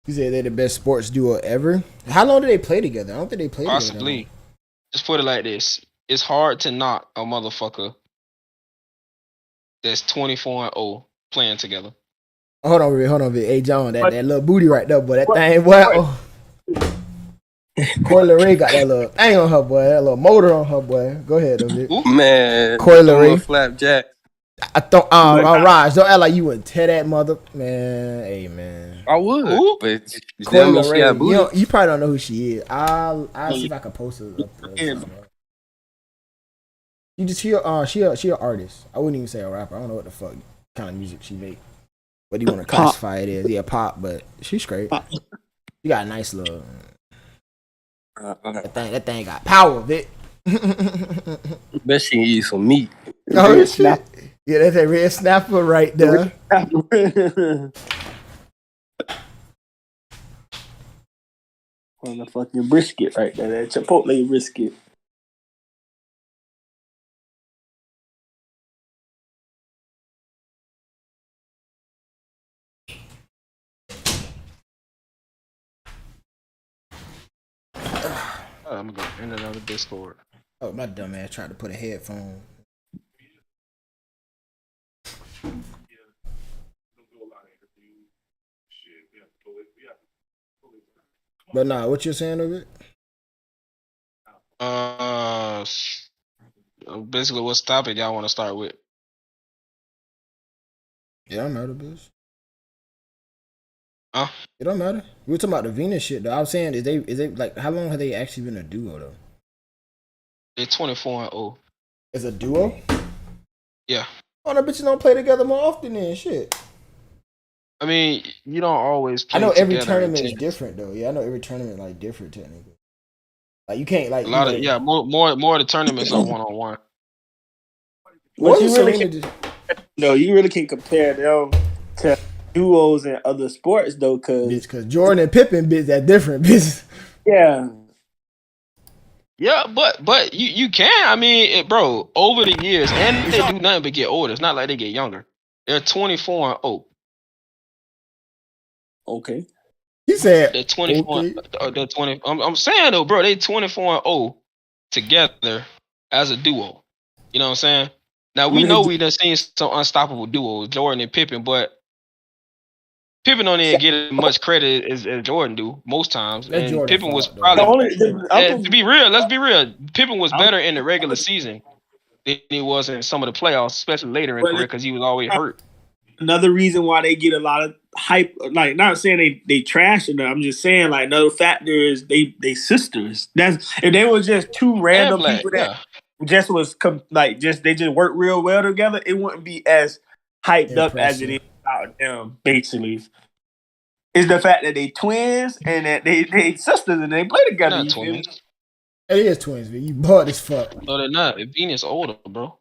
You said they're the best sports duo ever. How long did they play together? I don't think they played together. Possibly. Just put it like this: it's hard to knock a motherfucker that's 24-0 playing together. Hold on, Vic. Hey, John, that little booty right there, boy. That thing, boy. Oh. Coy Leray got that little thing on her, boy. That little motor on her, boy. Go ahead, Vic. Man, Coy Leray. Flapjack. I thought, Raj, don't act like you wouldn't tear that mother, man. Hey, man. I would, Ooh. but Coy Leray, you probably don't know who she is. I'll see if I can post her up. You just she an artist. I wouldn't even say a rapper. I don't know what the fuck kind of music she make. What do you want to classify it as? Yeah, pop, but she's great. She got a nice little. That thing got power, Vic. Bet she can eat some meat. Oh shit! Yeah, that's a red snapper right there. On the fucking brisket right there, that Chipotle brisket. I'm gonna go in another Discord. Oh, my dumb ass tried to put a headphone. But nah, what you saying of it? Basically, what topic y'all want to start with? Yeah, I'm out of this. Huh? It don't matter. We were talking about the Venus shit though. I was saying, is they like how long have they actually been a duo though? They're 24-0. As a duo? Yeah. Oh, the bitches don't play together more often than shit. I mean, you don't always play I know every together tournament is different though. Yeah, I know every tournament like different technically. Like you can't like a lot of more of the tournaments are 1-on-1. What you really you really can't compare them to duos in other sports though, because Jordan and Pippen bitch that different bitch. Yeah. Yeah, but you can. I mean, bro, over the years, and they do nothing but get older. It's not like they get younger. They're 24-0. Okay. He said they're 24. Okay. They're 20. I'm saying though, bro, they 24-0 together as a duo. You know what I'm saying? Now we know we done seen some unstoppable duos, Jordan and Pippen, but Pippen don't even get as much credit as Jordan do most times. That's And Jordan Pippen was fault, probably to be real. Let's be real. Pippen was better in the regular season than he was in some of the playoffs, especially later in career, because he was always hurt. Another reason why they get a lot of hype, like not saying they trash it. I'm just saying like another factor is they sisters. That's if they were just two random people that just was they just work real well together, it wouldn't be as hyped up as it is about them. Basically, is the fact that they twins and that they sisters and they play together. Not twins. It is twins, but you bought as fuck. No, they're not. Venus older, bro.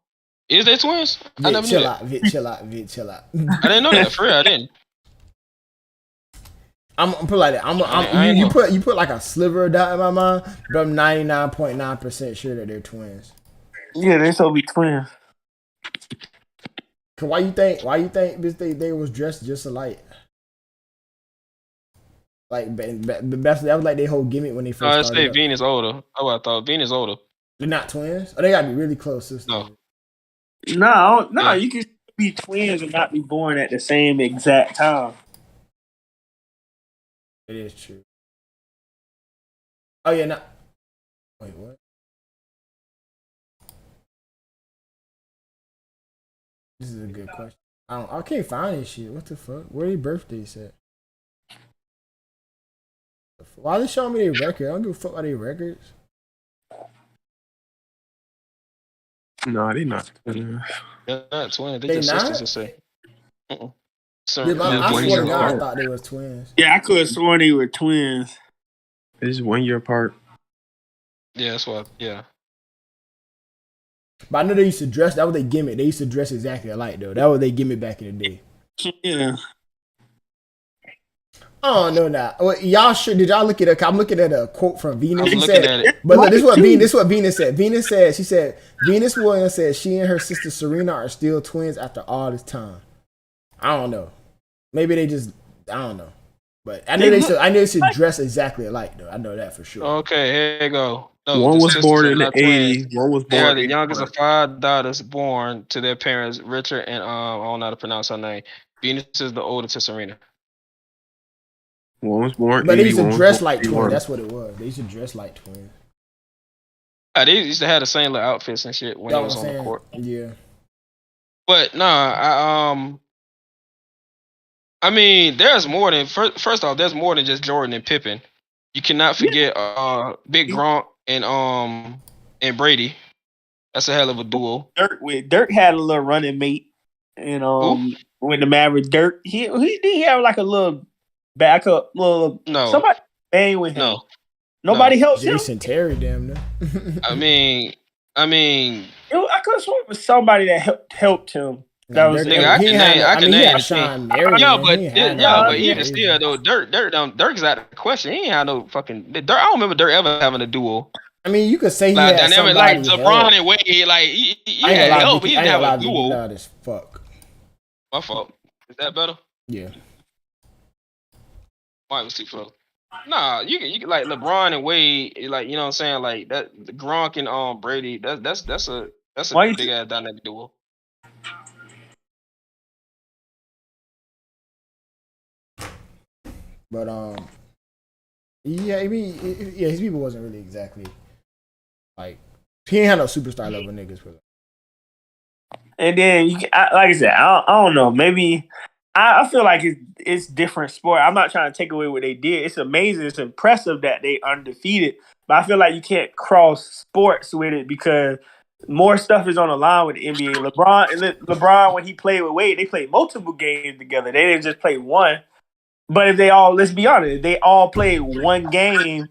Is they twins? Vic, I never knew that. Vic, chill out. I didn't know that. For real, I didn't. I'm put like that. You put like a sliver of doubt in my mind, but I'm 99.9% sure that they're twins. Yeah, they're supposed to be twins. Cause why you think bitch they was dressed just alike? Like that was like their whole gimmick when they first started. I say Venus older. Oh, I thought Venus older. They're not twins. Oh, they gotta be really close sisters. No, you can be twins and not be born at the same exact time. It is true. Oh yeah, no. Wait, what? This is a good question. I can't find this shit. What the fuck? Where your birthdays at? Why are they showing me their record? I don't give a fuck about their records. No, they not twins. They're not twins. They just sisters to say. I swear to God, I thought they was twins. Yeah, I could have sworn they were twins. It's 1 year apart. Yeah, that's what. Yeah. But I know they used to dress. That was their gimmick. They used to dress exactly alike, though. That was their gimmick back in the day. Yeah. Oh no, nah. Well, y'all sure? Did y'all look at it? I'm looking at a quote from Venus. I'm looking at it. But look, this is what Venus said. Venus said, she said, Venus Williams said she and her sister Serena are still twins after all this time. I don't know. Maybe they just, I don't know. But I know they should dress exactly alike though. I know that for sure. Okay, here you go. No, one the was sisters born are in the not twins. 80s. One was They are born the in youngest 81. of 5 daughters born to their parents, Richard and I don't know how to pronounce her name. Venus is the older to Serena. One was born But 80. they used to One was dress born like twins. 81. That's what it was. They used to dress like twins. They used to have the same little outfits and shit when That's they what was I'm on the saying. court. Yeah. But I mean, there's more than first off, there's more than just Jordan and Pippen. You cannot forget Big Gronk and Brady. That's a hell of a duo. Dirk had a little running mate, and Who? when the Mavericks, Dirk he had like a little backup, No. somebody bang with him. No. Nobody helped him. Jason Terry, damn near. I mean, I could have sworn it was somebody that helped him. That was nigga, I can name. He had Sean Marion. But he even still though, Dirk is out of the question. He ain't had no fucking Dirk. I don't remember Dirk ever having a duo. I mean, you could say he Like had dynamic, somebody like LeBron and Wade. Like he had help. He didn't have a duo. Loud as fuck. My fault. Is that better? Yeah. Mike was too close. Nah, you can like LeBron and Wade, like you know what I'm saying, like that Gronk and Brady. That's a big ass dynamic duo. But yeah, I mean, his people wasn't really exactly like he ain't had no superstar level niggas for that. And then like I said, I don't know. Maybe I feel like it's different sport. I'm not trying to take away what they did. It's amazing. It's impressive that they undefeated. But I feel like you can't cross sports with it because more stuff is on the line with the NBA. LeBron, when he played with Wade, they played multiple games together. They didn't just play one. But if let's be honest, they all played one game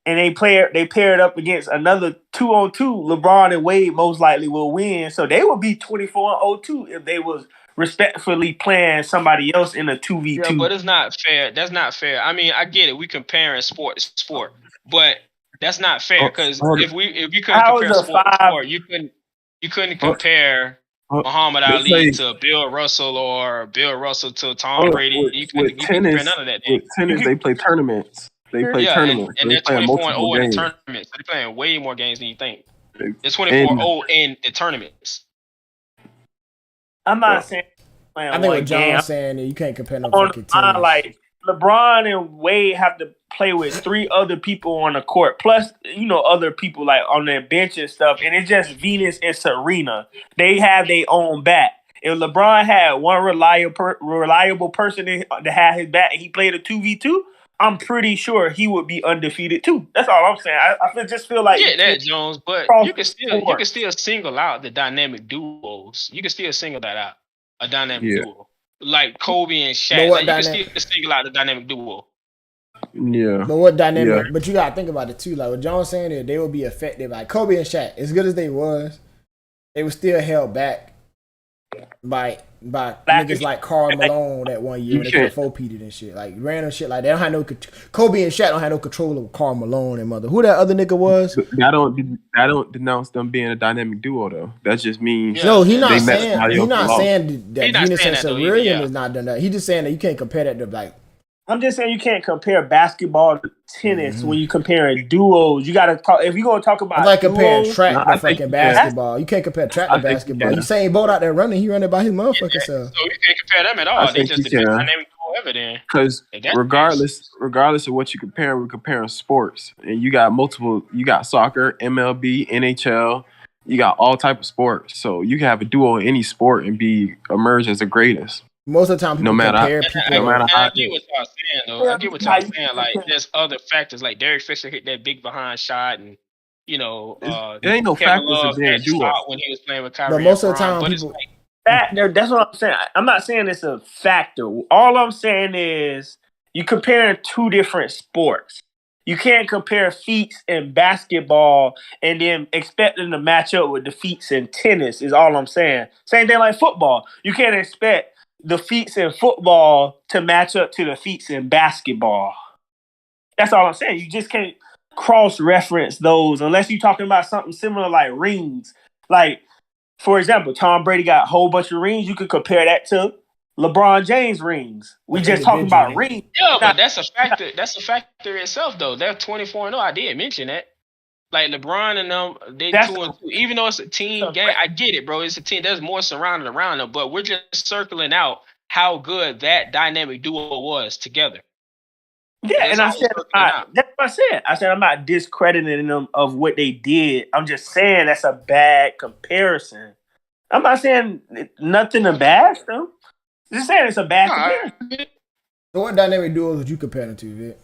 and they paired up against another 2-on-2, LeBron and Wade most likely will win. So they would be 24-02 if they was respectfully playing somebody else in a 2v2. Yeah, but it's not fair. That's not fair. I mean, I get it. We comparing sport to sport, but that's not fair because if you couldn't compare sport to sport, you couldn't compare Muhammad Ali to Bill Russell or Bill Russell to Tom Brady. You couldn't compare none of that. With tennis, they play tournaments. They play tournaments. And they're 24-0 in the tournaments. So they're playing way more games than you think. It's 24-0 in the tournaments. I'm not saying I think what John's saying is you can't compare no fucking tennis. Like LeBron and Wade have to play with 3 other people on the court, plus other people like on their bench and stuff, and it's just Venus and Serena. They have their own bat. If LeBron had one reliable person to have his bat and he played a 2v2, I'm pretty sure he would be undefeated too. That's all I'm saying. I just feel like that Jones, but you can still single out the dynamic duos. You can still single that out. A dynamic duo. Like Kobe and Shaq. Like, you can still single out the dynamic duo. Yeah. But what dynamic? Yeah. But you gotta think about it too. Like what John's saying is they would be effective. Like Kobe and Shaq, as good as they were still held back by niggas like Karl Malone that one year when they got 4-peated and shit. Like random shit like they don't have no Kobe and Shaq don't have no control over Karl Malone and mother. Who that other nigga was? I don't denounce them being a dynamic duo though. That just means no. He's not saying that Venus and Serena is not done that. He's just saying that you can't compare that to like. I'm just saying you can't compare basketball to tennis when you comparing duos. You gotta talk if you're gonna talk about. It's like comparing track to fucking basketball. You can't compare track to basketball. Usain Bolt out there running, he running by his motherfucking self. So you can't compare them at all. They just depend on dynamic duo ever then. Because regardless of what you compare, we're comparing sports, and you got multiple. You got soccer, MLB, NHL. You got all type of sports, so you can have a duo in any sport and emerge as the greatest. Most of the time, people compare people. I get what y'all saying, though. I get what y'all saying. Like, there's other factors. Like, Derek Fisher hit that big behind shot, and there ain't no factors of being duo when he was playing with Kyrie. But most of the time, people. That's what I'm saying. I'm not saying it's a factor. All I'm saying is you comparing 2 different sports. You can't compare feats in basketball and then expect them to match up with the feats in tennis. Is all I'm saying. Same thing like football. You can't expect the feats in football to match up to the feats in basketball. That's all I'm saying. You just can't cross-reference those unless you're talking about something similar like rings. Like, for example, Tom Brady got a whole bunch of rings. You could compare that to LeBron James rings. We just talking about rings. Yeah, but that's a factor. That's a factor itself, though. They're 24-0. I did mention that. Like LeBron and them, they 2-2. Even though it's a team game, I get it, bro. It's a team. There's more surrounded around them, but we're just circling out how good that dynamic duo was together. Yeah, and I said that's what I said. I said I'm not discrediting them of what they did. I'm just saying that's a bad comparison. I'm not saying nothing to bash them. Just saying it's a bad comparison. So what dynamic duos would you compare them to, Vic?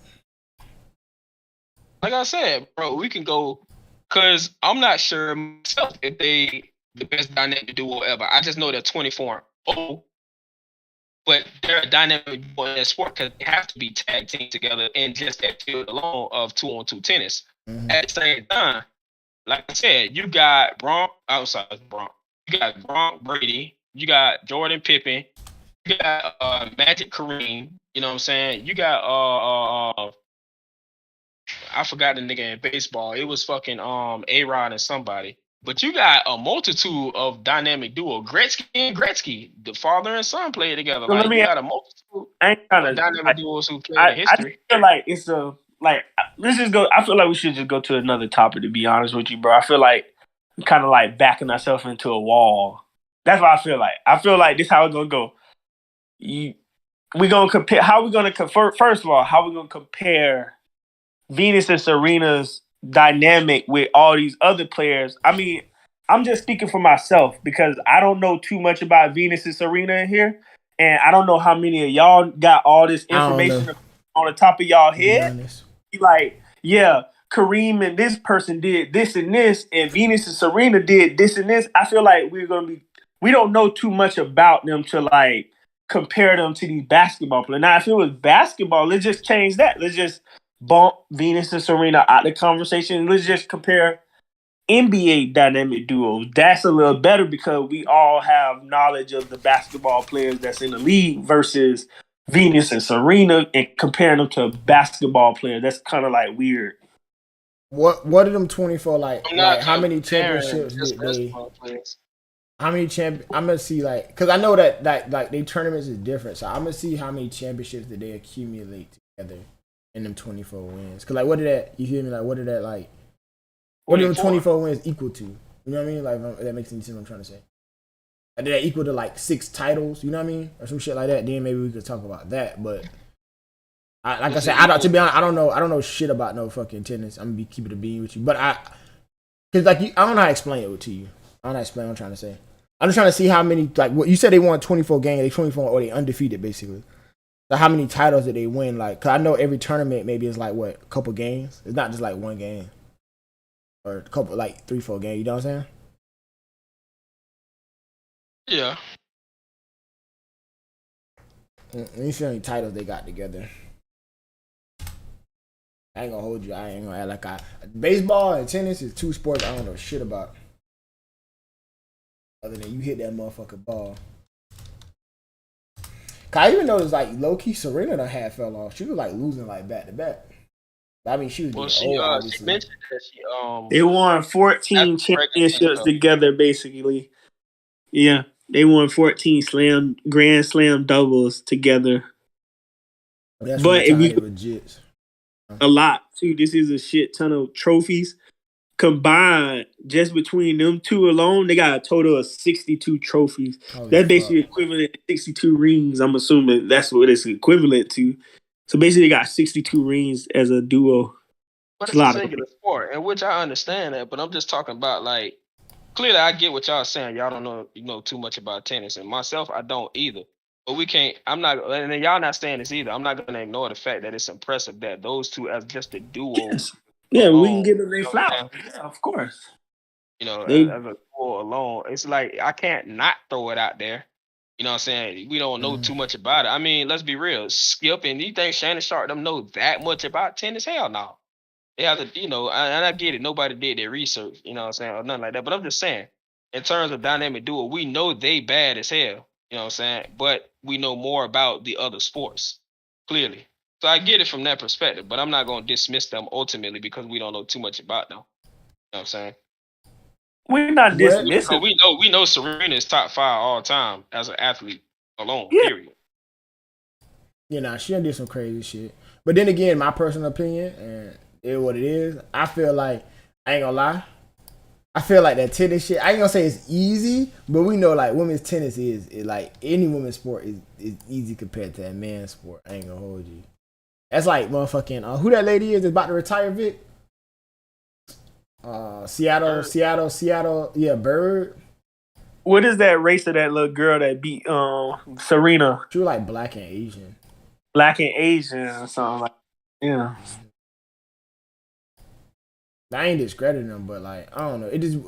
Like I said, bro, we can go because I'm not sure myself if they the best dynamic duo ever. I just know they're 24-0, but they're a dynamic duo in that sport because they have to be tag team together in just that field alone of 2-on-2 tennis. Mm-hmm. At the same time, like I said, you got Gronk, you got Gronk Brady, you got Jordan Pippen, you got Magic Kareem. You know what I'm saying? You got I forgot the nigga in baseball. It was fucking A-Rod and somebody. But you got a multitude of dynamic duo. Gretzky and Gretzky, the father and son played together. So like you got a multitude of dynamic duos who played in history. I feel like it's let's just go. I feel like we should just go to another topic, to be honest with you, bro. I feel like we're kind of like backing ourselves into a wall. That's what I feel like. I feel like this is how it's gonna go. We're gonna compare. How we gonna first of all? How we gonna compare Venus and Serena's dynamic with all these other players? I mean, I'm just speaking for myself because I don't know too much about Venus and Serena in here, and I don't know how many of y'all got all this information on the top of y'all head. Like, yeah, Kareem and this person did this and this, and Venus and Serena did this and this. I feel like we don't know too much about them to like compare them to these basketball players. Now, if it was basketball, let's just change that. Let's just bump Venus and Serena out the conversation. Let's just compare NBA dynamic duos. That's a little better because we all have knowledge of the basketball players that's in the league versus Venus and Serena and comparing them to basketball players. That's kind of like weird. What are them 24 like how many championships did they? How many I'm gonna see like because I know that like they tournaments is different, so I'm gonna see how many championships did they accumulate together in them 24 wins. Cause like what did that? You hear me? Like what did that like? What do them 24 wins equal to? You know what I mean? Like if that makes any sense. What I'm trying to say. Like, did that equal to like 6 titles? You know what I mean? Or some shit like that. Then maybe we could talk about that. But like I said, to be honest, I don't know shit about no fucking tennis. I'm gonna be keeping the bean with you. But cause like I don't know how to explain it to you. I don't know how to explain what I'm trying to say. I'm just trying to see how many like what you said they won 24 games. They 24 or they undefeated basically. So how many titles did they win? Like, cause I know every tournament maybe is like what a couple games. It's not just like one game or a couple like 3-4 games. You know what I'm saying? Yeah. Let me see how many titles they got together. I ain't gonna hold you. I ain't gonna act like baseball and tennis is 2 sports I don't know shit about. Other than you hit that motherfucking ball. Cause I even noticed like low key Serena done half fell off. She was like losing like back to back. I mean she was she mentioned that they won 14 championships together basically. Yeah. They won 14 Grand Slam doubles together. That's but if you legit. A lot too. This is a shit ton of trophies. Combined, just between them two alone, they got a total of 62 trophies. That's basically equivalent to 62 rings. I'm assuming that's what it's equivalent to. So basically, they got 62 rings as a duo. But it's a singular sport, in which I understand that. But I'm just talking about like clearly, I get what y'all saying. Y'all don't know too much about tennis, and myself, I don't either. But we can't. I'm not, and y'all not saying this either. I'm not gonna ignore the fact that it's impressive that those two as just a duo. Yes. Yeah, we can give them their flowers. Yeah, of course. You know, as a duo alone, it's like I can't not throw it out there. You know what I'm saying? We don't know too much about it. I mean, let's be real. Skip and you think Shannon Sharp them know that much about tennis? Hell no. They have to, and I get it. Nobody did their research, you know what I'm saying, or nothing like that. But I'm just saying, in terms of dynamic duo, we know they bad as hell. You know what I'm saying? But we know more about the other sports, clearly. So I get it from that perspective, but I'm not going to dismiss them ultimately because we don't know too much about them. You know what I'm saying? We're not dismissing. We know Serena is top 5 all time as an athlete. alone. Period. You know, she done did some crazy shit. But then again, my personal opinion, and it is what it is. I feel like I ain't gonna lie. I feel like that tennis shit. I ain't gonna say it's easy, but we know like women's tennis is like any women's sport is easy compared to that man's sport. I ain't gonna hold you. That's like motherfucking who that lady is that's about to retire, Vic. Seattle. Yeah, Bird. What is that race of that little girl that beat Serena? She was like black and Asian. Black and Asian or something like. Yeah. I ain't discrediting them, but like I don't know. It just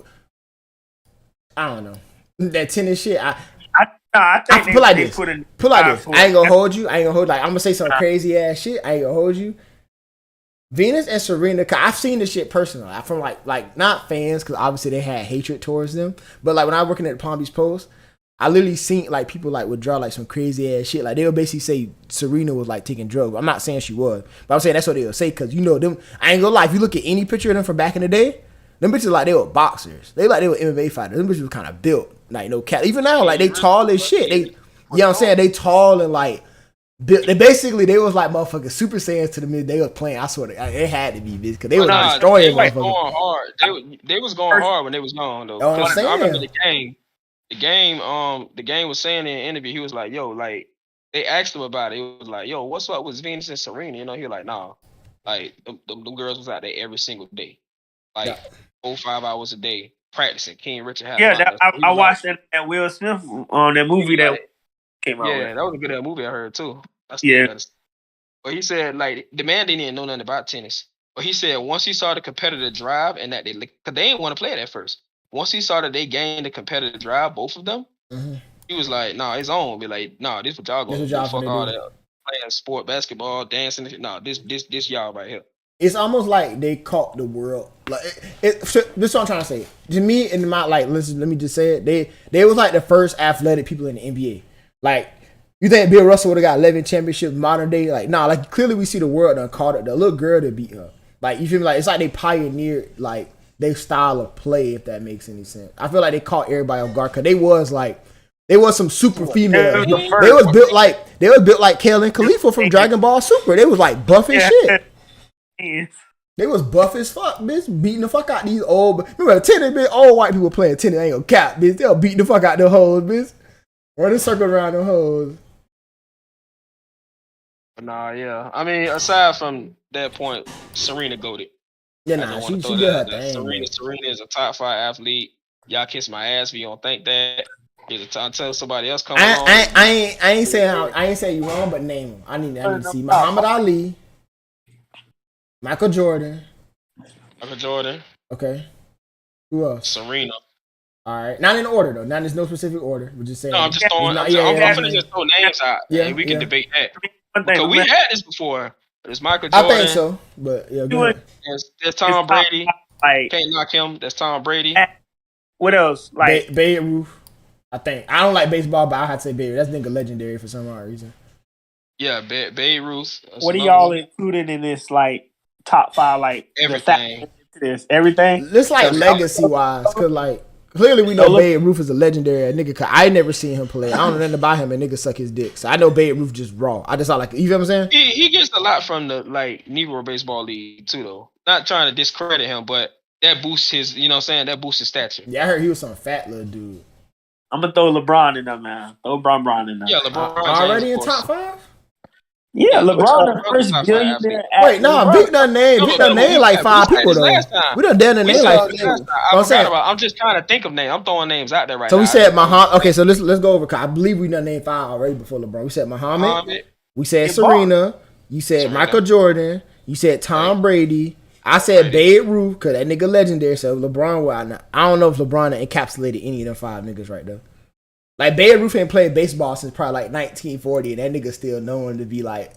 I don't know that tennis shit. I feel like this. Put like this. I ain't gonna hold you. Like I'm gonna say some crazy ass shit. I ain't gonna hold you. Venus and Serena, cause I've seen this shit personally. From like not fans, cause obviously they had hatred towards them. But like when I was working at the Palm Beach Post, I literally seen like people like would draw like some crazy ass shit. Like they would basically say Serena was like taking drugs. I'm not saying she was, but I'm saying that's what they would say. Cause you know them. I ain't gonna lie. If you look at any picture of them from back in the day, them bitches like they were boxers. They were MMA fighters. Them bitches was kind of built. Like no cat. Even now, like they tall as shit. They, you know what I'm saying? They tall and like. They was like motherfucking Super Saiyans to the mid. They was playing. I swear, it had to be this because they was destroying motherfuckers. Going hard. They was going hard when they was gone though. I remember the game. The game was saying in an interview, he was like, "Yo, like they asked him about it. It was like, yo, what's up with Venus and Serena? You know, he was like, nah, like them girls was out there every single day, like 5 hours a day practicing. King Richard had I watched that Will Smith on that movie that came out. Yeah, that was a good movie I heard too. But he said like the man didn't even know nothing about tennis. But he said once he saw the competitive drive and that because they didn't want to play it at first. Once he saw that they gained the competitive drive, both of them, he was like, nah, it's on. Be like, nah, this what y'all gonna do. Fuck all that playing sport, basketball, dancing. Nah, this y'all right here. It's almost like they caught the world. Like this is what I'm trying to say. To me, in my like, listen, let me just say it. They was like the first athletic people in the NBA. Like, you think Bill Russell would have got 11 championships modern day? Like, nah, like, clearly we see the world done caught it. The little girl that beat her. Like, you feel me? Like, it's like they pioneered, like, their style of play, if that makes any sense. I feel like they caught everybody off guard because they was some super female. They was built like Kaylin Khalifa from Dragon Ball Super. They was like buff as shit. They was buff as fuck, bitch. Beating the fuck out these old. Remember, tennis, bitch. Old white people playing tennis. Ain't gonna cap, bitch. They were beating the fuck out the hoes, bitch. Run a circle around the hoes. Nah, yeah. I mean, aside from that point, Serena goated. Yeah, nah, she did her thing. Serena is a top 5 athlete. Y'all kiss my ass if you don't think that. Here's a time tell somebody else coming on. I ain't saying you wrong, but name them. I need to see Muhammad Ali, Michael Jordan. Okay. Who else? Serena. All right, not in order though. Not in no specific order. We're just saying. No, I'm just throwing. I'm gonna just throw names out. Yeah, we can debate that. Because we had this before. It's Michael Jordan. I think so, but yeah, go ahead. There's Tom Brady. Can't knock him. That's Tom Brady. What else? Like Babe Ruth. I think I don't like baseball, but I had to say Babe. That's nigga legendary for some odd reason. Yeah, Babe Ruth. What are y'all included in this like top 5? Like everything. Everything. This like legacy wise, cause like. Clearly, we know Babe Ruth is a legendary nigga. Cause I never seen him play. I don't know nothing about him, and nigga suck his dick. So I know Babe Ruth just raw. I just saw like, you feel what I'm saying? He gets a lot from the like Negro baseball league too, though. Not trying to discredit him, but that boosts his, you know what I'm saying? That boosts his stature. Yeah, I heard he was some fat little dude. I'm gonna throw LeBron in there, man. Throw LeBron in there. Yeah, LeBron already in top 5. Yeah, LeBron the first billionaire. Wait, no, Vic done name like 5 people though. We done name like 5 people. I'm just trying to think of names. I'm throwing names out there right now. So we said Muhammad. Okay, so let's go over. Cause I believe we done named 5 already before LeBron. We said Muhammad. We said Serena. You said Michael Jordan. You said Tom Brady. I said Babe Ruth because that nigga legendary. So LeBron, I don't know if LeBron encapsulated any of them 5 niggas right there. Like, Babe Ruth ain't played baseball since probably like 1940, and that nigga still known to be like,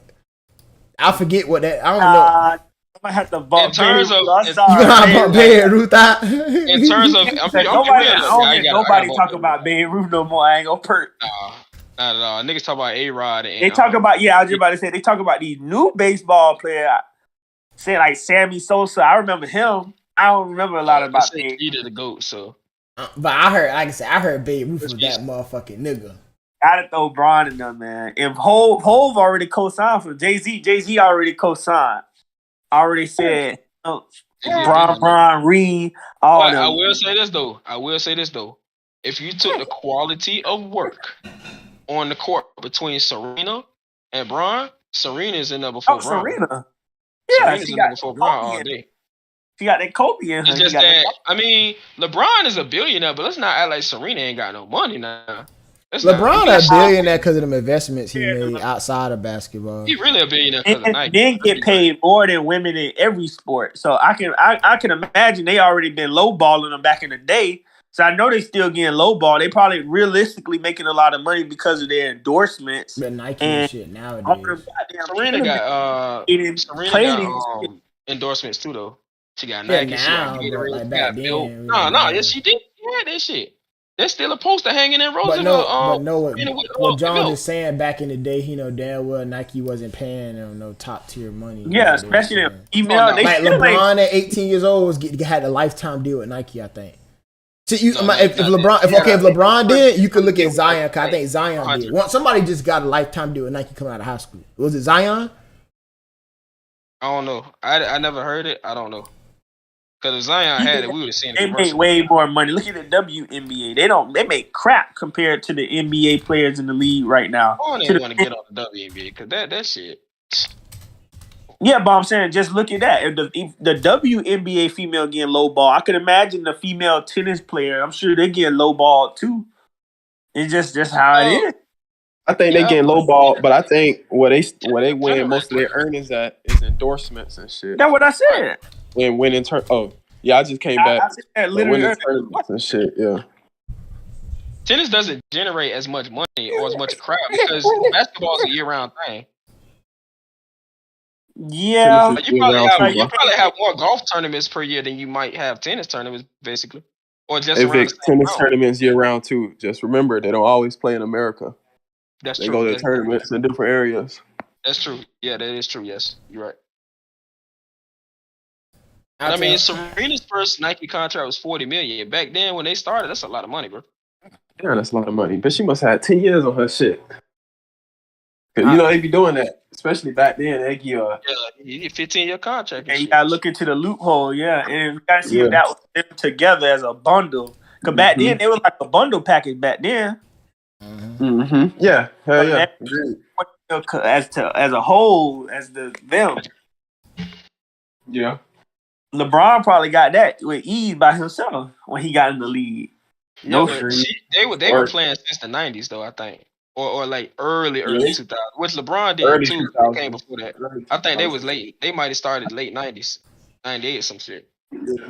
I forget what that, I don't know. I might have to bump Babe Ruth. You gonna bump Babe Ruth out? In terms of, nobody talk about Babe Ruth no more. I ain't gonna perk. Nah, not at all. Niggas talk about A-Rod. They talk about, I was just about to say, they talk about these new baseball players. Say like Sammy Sosa. I remember him. I don't remember a lot about him. He did the GOAT, so. But I heard, like I said, I heard Babe Ruth was that motherfucking nigga. Gotta throw Bron in there, man. If Hove already co-signed for Jay-Z already co-signed. Already said Bron, Reed, all But them. I will say this though. If you took the quality of work on the court between Serena and Bron, Serena's in there before Bron. Serena. Yeah, Serena's in there before Bron all day. She got that Kobe in her. It's just that, I mean, LeBron is a billionaire, but let's not act like Serena ain't got no money now. LeBron a billionaire because of them investments he made outside of basketball. He really a billionaire because of Nike. Men get paid more than women in every sport. So I can imagine they already been lowballing them back in the day. So I know they still getting lowball. They probably realistically making a lot of money because of their endorsements. But Nike and shit nowadays. Serena got endorsements too though. She got Nike. Now, she got like back then. No, yes she did. Yeah, that shit. They're still a poster hanging in Roosevelt. What John is saying back in the day, damn well Nike wasn't paying them no top tier money. Yeah, especially them email. Like LeBron at 18 years old had a lifetime deal with Nike, I think. So if LeBron did, you could look at Zion. Cause I think Zion did. Somebody just got a lifetime deal with Nike coming out of high school. Was it Zion? I don't know. I never heard it. I don't know. Because if Zion had it, we would have seen it. They make way more money. Look at the WNBA. They make crap compared to the NBA players in the league right now. I don't even want to get on the WNBA because that shit. Yeah, but I'm saying just look at that. If the WNBA female getting low ball, I can imagine the female tennis player. I'm sure they're getting low ball too. It's just how it is. I think they getting low ball, but I think where they win most of their earnings at is endorsements and shit. That's what I said. When in turn, I just came back. I said that literally tournaments and shit. Yeah. Tennis doesn't generate as much money or as much crowd because basketball is a year-round thing. Yeah, you probably have more golf tournaments per year than you might have tennis tournaments, basically, or just tennis tournaments year-round too. Just remember, they don't always play in America. That's they true. Go to tournaments in different areas. That's true. Yeah, that is true. Yes, you're right. I mean, Serena's first Nike contract was $40 million. Back then, when they started, that's a lot of money, bro. Yeah, that's a lot of money. But she must have had 10 years on her shit. Cause they be doing that, especially back then. They give you get 15-year contract. And you gotta look into the loophole, and you gotta see if that was them together as a bundle. Cause back then they was like a bundle package. Back then. Mm-hmm. Yeah, hell yeah. As a whole, as them. Yeah. LeBron probably got that with ease by himself when he got in the league. They were playing since the 90s though, I think, or like early 2000s, which LeBron did too. Came before that. I think they was late. They might have started late 90s, 98 or some shit. Yeah.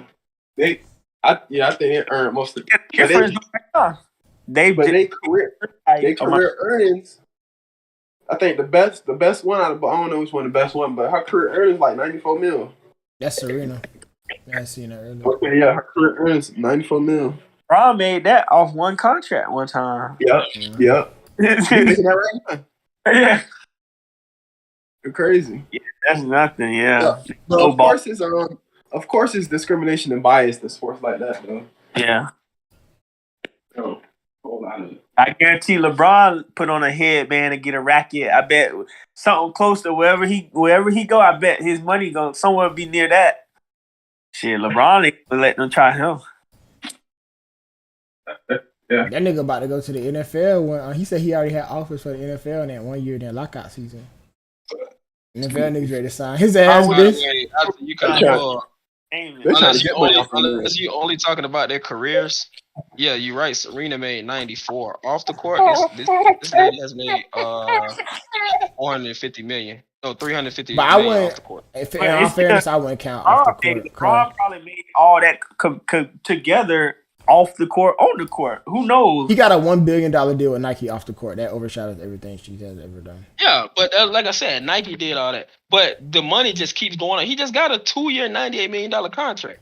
I think they earned most of it. They career earnings. I think the best one out of, I don't know which one the best one, but her career earnings like $94 million. That's Serena. I seen her earlier. Okay, yeah, her career earnings $94 million. Ron made that off one contract one time. Yep. Yeah. You're crazy. Yeah, that's nothing. Yeah. But of course it's discrimination and bias in sports like that though. Yeah. I guarantee LeBron put on a headband and get a racket. I bet something close to wherever he go. I bet his money going somewhere be near that. Shit, LeBron ain't gonna let them try him. Yeah. That nigga about to go to the NFL. When he said he already had offers for the NFL in that 1 year in that lockout season. NFL niggas ready to sign his ass. Unless you only talking about their careers. Yeah, you're right. Serena made 94 off the court. This lady has made 450 million. No, 350 million off the court. In all fairness, I wouldn't count off the court. LeBron probably made all that together off the court, on the court. Who knows? He got a $1 billion deal with Nike off the court. That overshadows everything she has ever done. Yeah, but like I said, Nike did all that. But the money just keeps going on. He just got a 2-year, $98 million contract.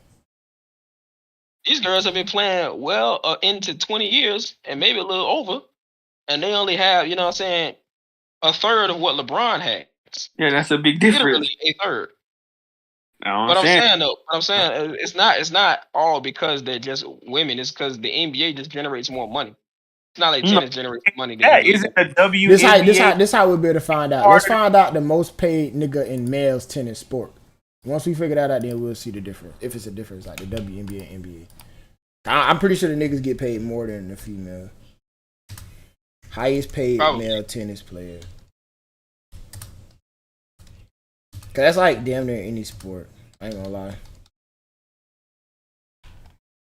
These girls have been playing well into 20 years and maybe a little over. And they only have, you know what I'm saying, a third of what LeBron has. Yeah, that's a big difference. Literally a third. But I'm saying it's not all because they're just women. It's because the NBA just generates more money. It's not like tennis generates money. Yeah, is it a WNBA? This how we'll be able to find out. Let's find out the most paid nigga in males tennis sport. Once we figure that out, then we'll see the difference. If it's a difference, like the WNBA and NBA. I'm pretty sure the niggas get paid more than the female. Highest paid male tennis player. Cause that's like damn near any sport. I ain't gonna lie.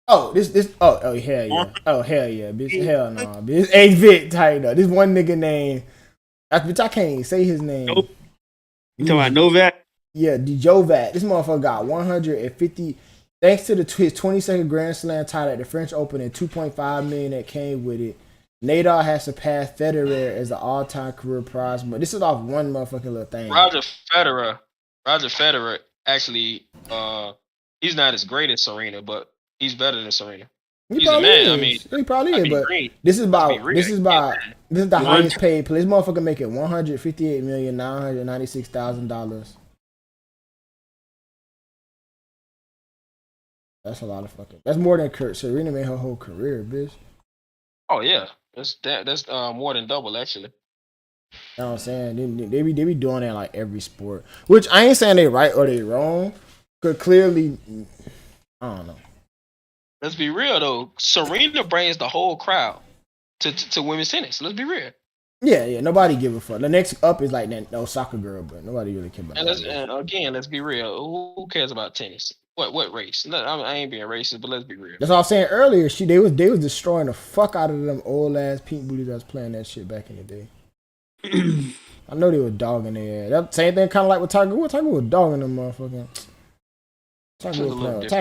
Oh, oh hell yeah. Oh hell yeah, bitch. Hell no, bitch. Hey Vic, tighten up. This one nigga name. Bitch, I can't even say his name. Nope. You talking about Novak? Yeah, Djokovic. This motherfucker got 150 thanks to his 22nd Grand Slam title at the French Open and $2.5 million that came with it. Nadal has surpassed Federer as the all-time career prize, but this is off one motherfucking little thing. Roger Federer actually, he's not as great as Serena, but he's better than Serena. He's a man. I mean, he probably is, but this is the highest paid player. This motherfucker making $158,996,000. That's a lot of fucking. That's more than Serena made her whole career, bitch. Oh yeah, that's more than double actually. You know what I'm saying? They be doing that in like every sport. Which I ain't saying they right or they wrong. Cause clearly, I don't know. Let's be real though. Serena brings the whole crowd to women's tennis. Let's be real. Yeah. Nobody give a fuck. The next up is like that Osaka girl, but nobody really care about that. And again, let's be real. Who cares about tennis? What race? No, I ain't being racist, but let's be real. That's what I was saying earlier. They was destroying the fuck out of them old ass pink booties that was playing that shit back in the day. I know they were dogging their ass. That same thing kind of like with Tiger Woods. Tiger Woods dogging them motherfucking. Tiger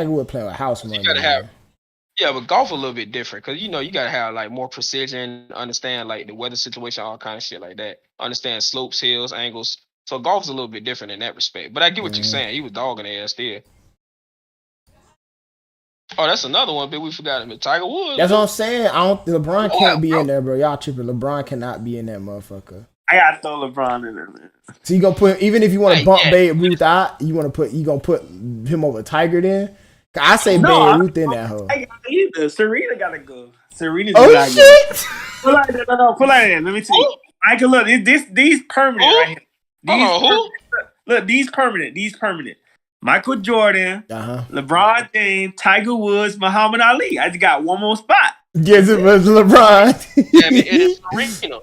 Woods playing with house money. Yeah, but golf a little bit different because you gotta have like more precision, understand like the weather situation, all kind of shit like that. Understand slopes, hills, angles. So golf's a little bit different in that respect. But I get what you're saying. He was dogging their ass still. Oh, that's another one, but we forgot him. Tiger Woods. That's what I'm saying. LeBron can't be in there, bro. Y'all tripping. LeBron cannot be in that motherfucker. I gotta throw LeBron in there, man. So you gonna put, even if you want to bump Babe Ruth out, you gonna put him over Tiger then? I say Babe Ruth in that hoe. Either Serena gotta go. Serena's gotta shit. Go. Pull that in. Let me tell you. Michael, look, these permanent right here. These permanent. Michael Jordan, LeBron James, Tiger Woods, Muhammad Ali. I just got one more spot. Yes, it was LeBron. Yeah, it is Serena.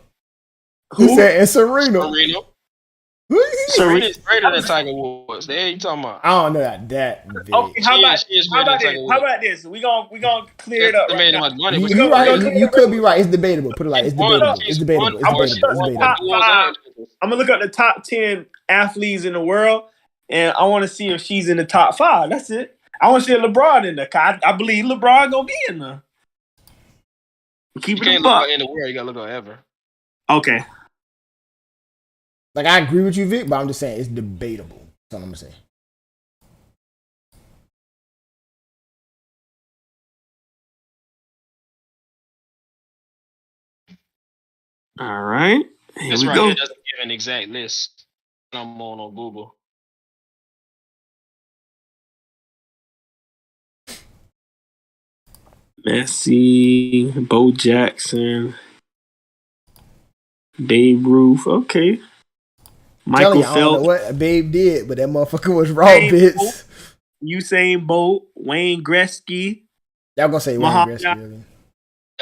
Who said it's Serena? Serena's greater than Tiger Woods. There you talking about? I don't know that. Okay, how about this? We gonna clear it up. Right now. You right. You could be right. It's debatable. Put it like it's debatable. I'm gonna look up the top 10 athletes in the world, and I want to see if she's in the top 5. That's it. I want to see LeBron in there. I believe LeBron gonna be in there. Keep it in the world. You gotta look at ever. Okay. Like, I agree with you, Vic, but I'm just saying it's debatable. That's all I'm gonna say. All right. Here this we right go. here doesn't give an exact list. I'm on Google. Messi, Bo Jackson, Babe Ruth. Okay. Michael Phelps. I don't know what Babe did, but that motherfucker was raw, bitch. Usain Bolt, Wayne Gretzky. Y'all gonna say Wayne Gretzky? Really?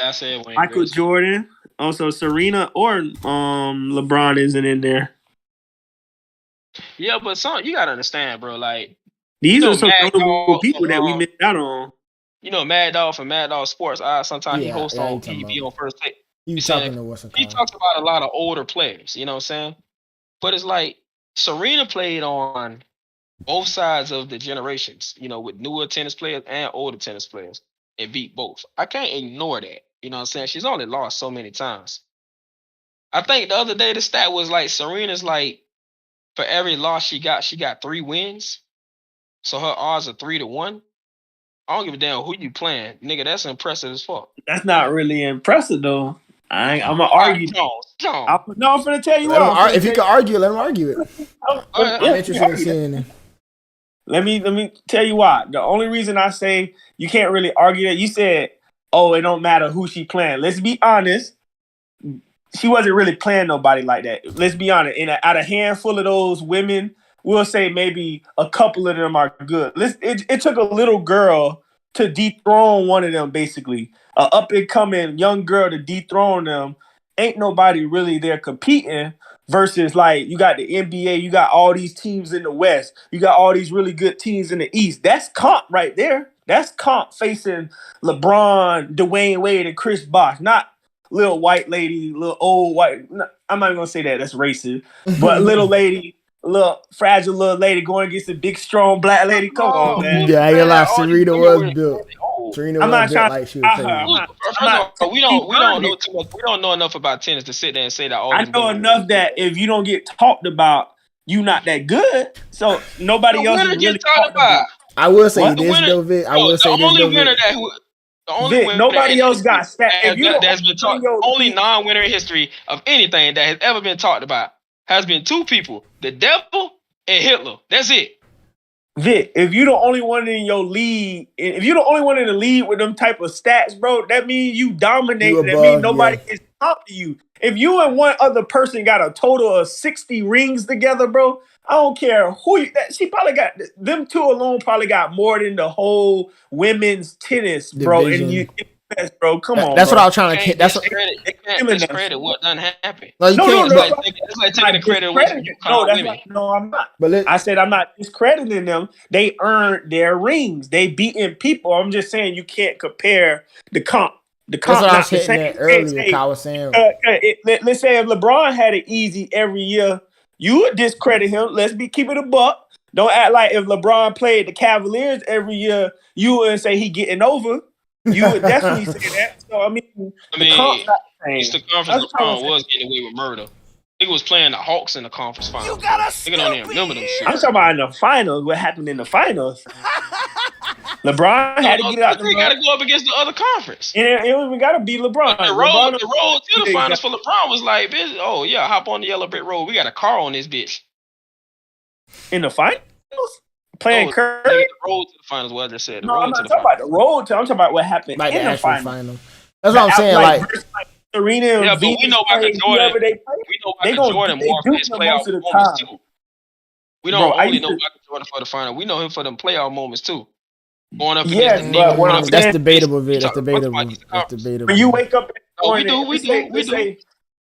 I said Wayne Michael Gretzky. Jordan. Also, Serena or LeBron isn't in there. Yeah, but you gotta understand, bro. Like, these are some notable people that we missed out on. Mad Dog from Mad Dog Sports. Sometimes he hosts on TV on First Take. He talks about a lot of older players. You know what I'm saying? But it's like Serena played on both sides of the generations, with newer tennis players and older tennis players, and beat both. I can't ignore that. You know what I'm saying? She's only lost so many times. I think the other day the stat was like Serena's like, for every loss she got 3 wins. So her odds are 3-1. I don't give a damn who you playing. Nigga, that's impressive as fuck. That's not really impressive though. I'm gonna argue. John. I'm gonna tell you what. If you can argue, let him argue it. I'm interested in seeing it. Let me tell you why. The only reason I say you can't really argue that, you said oh, it don't matter who she playing. Let's be honest. She wasn't really playing nobody like that. Let's be honest. Out of a handful of those women, we'll say maybe a couple of them are good. It took a little girl to dethrone one of them, basically. A up-and-coming young girl to dethrone them. Ain't nobody really there competing versus, like, you got the NBA, you got all these teams in the West, you got all these really good teams in the East. That's comp right there. That's comp facing LeBron, Dwayne Wade, and Chris Bosh, not little white lady, little old white. No, I'm not even gonna say that. That's racist. But little lady, little fragile little lady going against a big strong black lady. Come on, man. Yeah, I ain't gonna lie. Serena was built. Serena was built like she was crazy. We don't know too much. We don't know enough about tennis to sit there and say that. I know enough that if you don't get talked about, you not that good. So nobody else is really talked about. I will say this though, Vic. I will say this though, Vic. The only Vic, nobody else got stats. That's been talked. Only non-winner in history of anything that has ever been talked about has been two people: the devil and Hitler. That's it. Vic, if you the only one in your league, if you the only one in the league with them type of stats, bro, that means you dominate. That means nobody is top to you. If you and one other person got a total of 60 rings together, bro, I don't care who she probably got. Them two alone probably got more than the whole women's tennis, bro. Division. And you, bro, come on. That's bro. what I was trying to. That's what. Can't discredit what done happened. No, you can't. It's like taking the credit away from you. No, I'm not. I said I'm not discrediting them. They earned their rings. They beating people. I'm just saying you can't compare the comp. That's what I was hitting at earlier. I was saying. Let's say if LeBron had it easy every year, you would discredit him. Let's keep it a buck. Don't act like if LeBron played the Cavaliers every year, you wouldn't say he getting over. You would definitely say that. So I mean the comp's not the same. It's the conference LeBron was getting away with murder. He was playing the Hawks in the conference finals. You got a don't even remember them shit. I'm talking about in the finals. What happened in the finals? LeBron had to get out. They got to go up against the other conference. And we got to beat LeBron. The road to the finals for LeBron was like, bitch, oh yeah, hop on the yellow brick road. We got a car on this bitch. In the finals? Playing Curry? The road to the finals, what I just said. No, I'm not talking about the road to. I'm talking about what happened like in the final. That's what I'm saying. Like Serena and but we know Michael Jordan. We know Michael Jordan more for his playoff moments too. We don't only know Michael Jordan for the final. We know him for them playoff moments too. Going up against the Knicks. That's debatable, Vic. That's debatable. When you wake up in the morning, we do.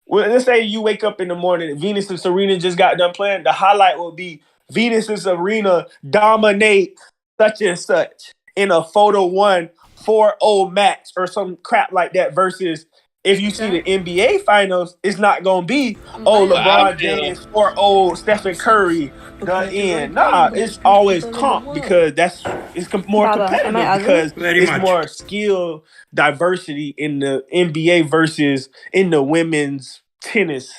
Let's say you wake up in the morning, Venus and Serena just got done playing. The highlight will be Venus and Serena dominate such and such in a photo 4-0 match or some crap like that versus if you see the NBA finals, it's not going to be, LeBron James 4-0 Stephen Curry done in. Nah, it's always comp because it's more competitive because it's more skill diversity in the NBA versus in the women's tennis.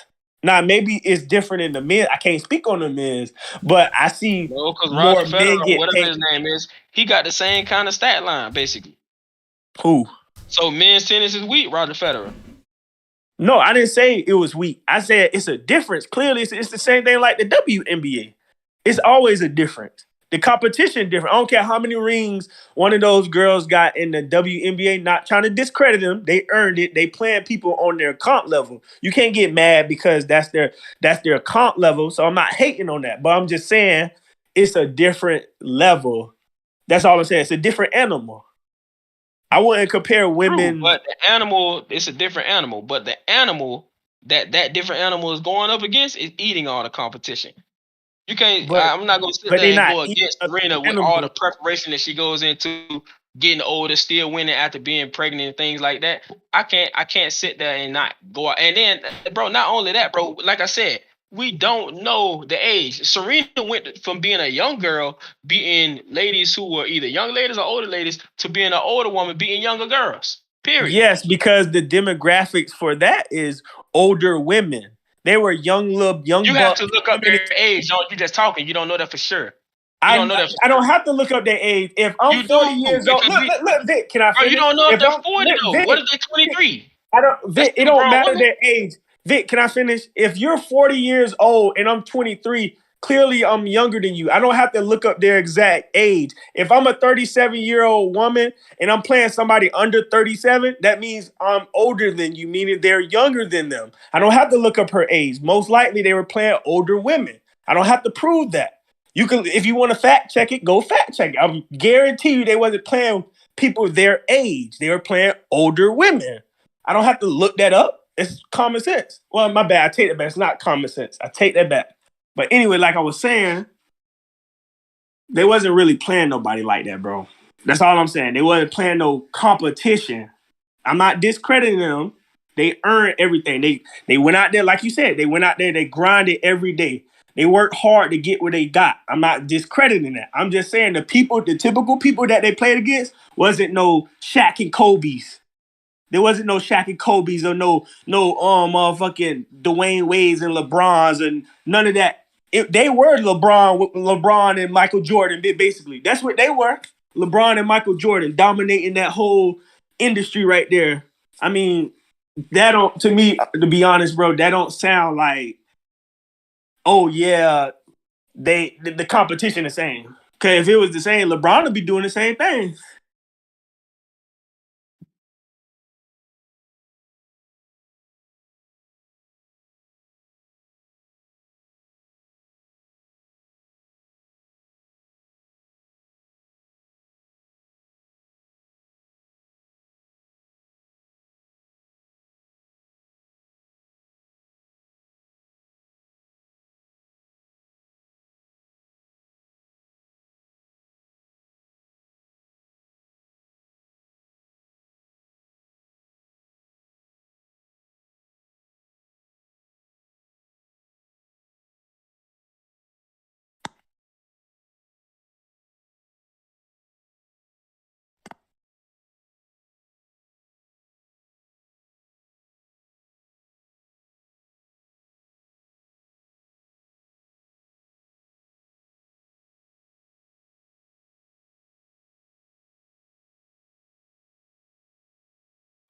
Now, maybe it's different in the men. I can't speak on the men's, but I see more men get whatever his name is. He got the same kind of stat line, basically. Who? So men's tennis is weak, Roger Federer. No, I didn't say it was weak. I said it's a difference. Clearly, it's the same thing like the WNBA. It's always a difference. The competition different. I don't care how many rings one of those girls got in the WNBA. Not trying to discredit them. They earned it. They playing people on their comp level. You can't get mad because that's their comp level. So I'm not hating on that. But I'm just saying it's a different level. That's all I'm saying. It's a different animal. I wouldn't compare women. True, but the animal, it's a different animal. But the animal that different animal is going up against is eating all the competition. You can't. I'm not gonna sit there and go against Serena with all the preparation that she goes into, getting older, still winning after being pregnant and things like that. I can't sit there and not go out. And then, bro, not only that, bro. Like I said, we don't know the age. Serena went from being a young girl, beating ladies who were either young ladies or older ladies, to being an older woman, beating younger girls. Period. Yes, because the demographics for that is older women. They were young. You have to look up their age. You just talking. You don't know that for sure. I don't have to look up their age. If I'm 40 years old, look, Vic, can I finish? You don't know if they're 40 though. Vic, what if they're 23? Vic, it don't matter their age. Vic, can I finish? If you're 40 years old and I'm 23, clearly I'm younger than you. I don't have to look up their exact age. If I'm a 37-year-old woman and I'm playing somebody under 37, that means I'm older than you, meaning they're younger than them. I don't have to look up her age. Most likely they were playing older women. I don't have to prove that. You can, if you want to fact check it, go fact check it. I guarantee you they wasn't playing people their age. They were playing older women. I don't have to look that up. It's common sense. Well, my bad. I take that back. It's not common sense. I take that back. But anyway, like I was saying, they wasn't really playing nobody like that, bro. That's all I'm saying. They wasn't playing no competition. I'm not discrediting them. They earned everything. They went out there, like you said, they went out there, they grinded every day. They worked hard to get what they got. I'm not discrediting that. I'm just saying the typical people that they played against wasn't no Shaq and Kobe's. There wasn't no Shaq and Kobe's or no motherfucking Dwayne Wade's and LeBron's and none of that. They were LeBron and Michael Jordan, basically. That's what they were. LeBron and Michael Jordan dominating that whole industry right there. I mean, that don't, to me, to be honest, bro, that don't sound like, oh yeah, the competition the same. Cause if it was the same, LeBron would be doing the same thing.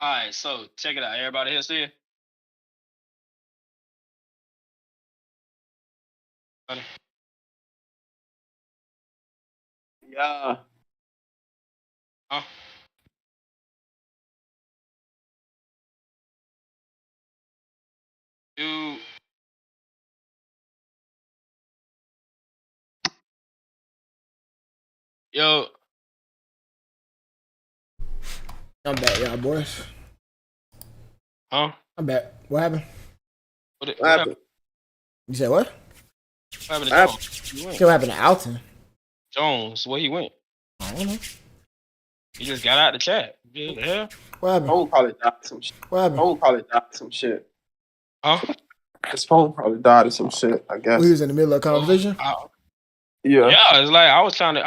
All right, so check it out. Everybody here see it? Yeah. Huh? Dude. Yo. I'm back, y'all boys. Huh? I'm back. What happened? What happened? You said what? What happened to Jones? What happened to Alton? Jones, where he went? I don't know. He just got out the chat. What the hell? What happened? Phone probably died of some shit. What happened? Phone probably died of some shit. Huh? His phone probably died of some shit, I guess. Well, he was in the middle of a conversation? Yeah, it's like I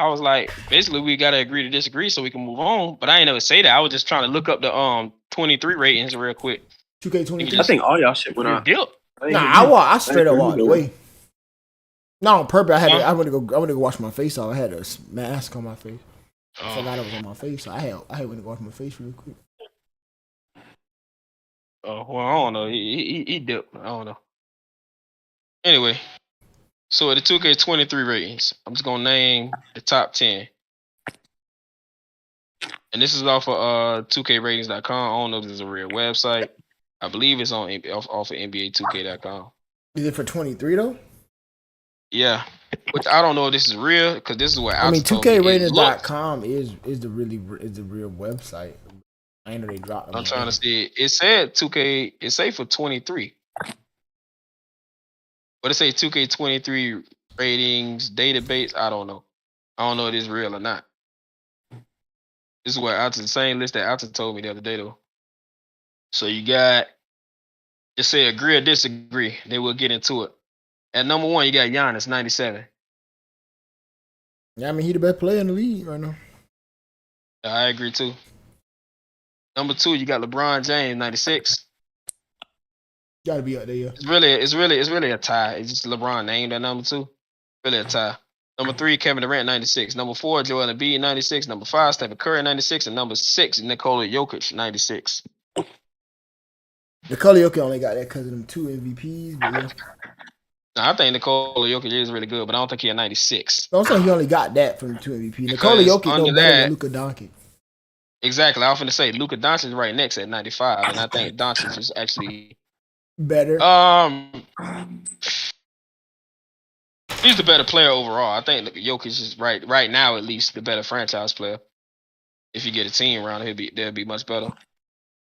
was like, basically we gotta agree to disagree so we can move on. But I ain't never say that. I was just trying to look up the 23 ratings real quick. 2K23. I think all y'all shit went out. I straight up walked away. No, on purpose. I went to go wash my face off. I had a mask on my face. I forgot it was on my face. So I had went to wash my face real quick. Oh, well, I don't know. He dipped. I don't know. Anyway, so the 2K23 ratings, I'm just gonna name the top 10. And this is off of 2KRatings.com. I don't know if this is a real website. I believe it's off of NBA2K.com. Is it for 23 though? Yeah, which I don't know if this is real because this is what I mean 2KRatings.com is the real website. I know they dropped them. I'm trying to see. It said 2K. It say for 23, but it say 2K23 ratings database. I don't know. I don't know if it's real or not. This is what the same list that Alton told me the other day though. So you got, just say agree or disagree. Then we'll get into it. At number 1, you got Giannis, 97. Yeah, I mean he the best player in the league right now. I agree too. Number 2, you got LeBron James, 96. Gotta be up there, yeah. It's really a tie. It's just LeBron named at number 2. Really a tie. Number 3, Kevin Durant, 96. Number 4, Joel Embiid, 96. Number 5, Stephen Curry, 96. And number 6, Nikola Jokic, 96. Nikola Jokic only got that because of them 2 MVPs, but yeah. Nah, I think Nikola Jokic is really good, but I don't think he's a 96. I'm saying he only got that from the 2 MVP. Nikola Because Jokic under no better than that, Luka Doncic. exactly. I was going to say Luka Doncic is right next at 95, and I think Doncic is actually better. He's the better player overall. I think Jokic is right now at least the better franchise player. If you get a team around, they'll be much better.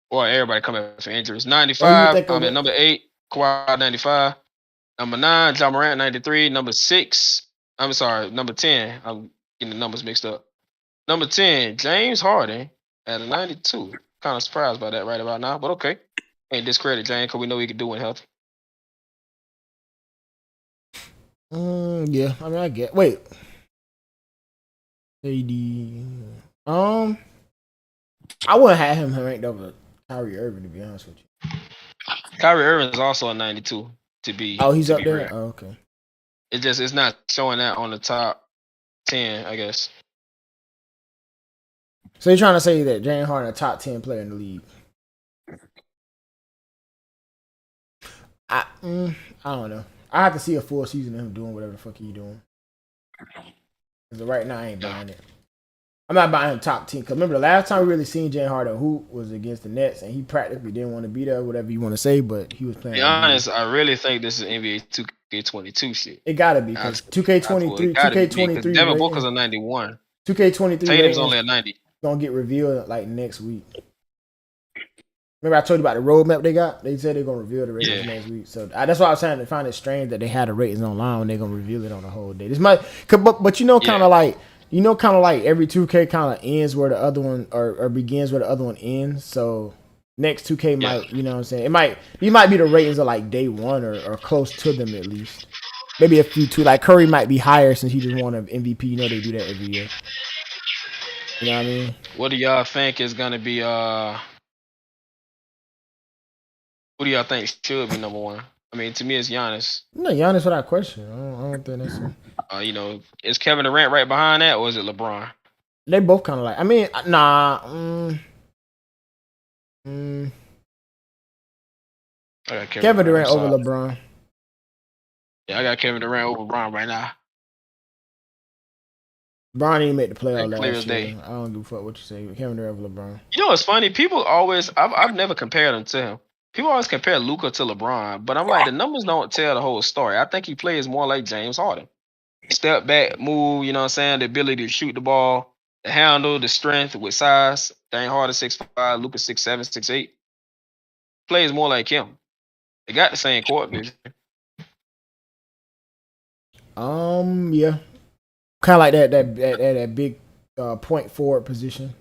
Or everybody come back for injuries. 95. I'm at number 8. Kawhi 95. Number 9. John Morant 93. Number 6. I'm sorry. Number 10. I'm getting the numbers mixed up. Number 10. James Harden at a 92. Kind of surprised by that right about now, but okay. Ain't discredit James because we know he can do in health. Yeah. I mean, I get. Wait. AD. I wouldn't have him ranked over Kyrie Irving, to be honest with you. Kyrie Irving is also a 92 to be. Oh, he's to up be there. real. Oh, okay. It's not showing that on the top 10, I guess. So you're trying to say that James Harden a top 10 player in the league? I don't know. I have to see a full season of him doing whatever the fuck he's doing. Because right now I ain't buying it. I'm not buying him top 10. Because remember the last time we really seen James Harden hoop was against the Nets, and he practically didn't want to be there, whatever you want to say, but he was playing. To be honest, I really think this is NBA 2K22 shit. It gotta be because 2K23. Devin Booker's a 91. 2K23. Tatum's only a 90. Gonna get revealed like next week. Remember I told you about the roadmap they got? They said they're gonna reveal the ratings next week. So that's why I was trying to find it strange that they had the ratings online when they're gonna reveal it on the whole day. This might, but you know, kind of like every 2K kind of ends where the other one or begins where the other one ends. So next 2K might, you know what I'm saying? These might be the ratings of like day one or close to them at least. Maybe a few too. Like Curry might be higher since he just won an MVP. You know they do that every year. You know what I mean? What do y'all think is gonna be who do y'all think should be number one? I mean, to me, it's Giannis. No, Giannis without question. I don't think that's it. You know, is Kevin Durant right behind that, or is it LeBron? They both kind of like. I mean, nah. I got Kevin Durant over LeBron. Yeah, I got Kevin Durant over LeBron right now. LeBron didn't make the playoff clear last as year. day. I don't give a fuck what you say. Kevin Durant over LeBron. You know what's funny? People always. I've never compared him to him. People always compare Luka to LeBron, but I'm like, the numbers don't tell the whole story. I think he plays more like James Harden. Step back, move, you know what I'm saying? The ability to shoot the ball, the handle, the strength with size. James Harden 6'5", Luka 6'7", 6'8". Plays more like him. They got the same court vision. Yeah. Kind of like that big point forward position.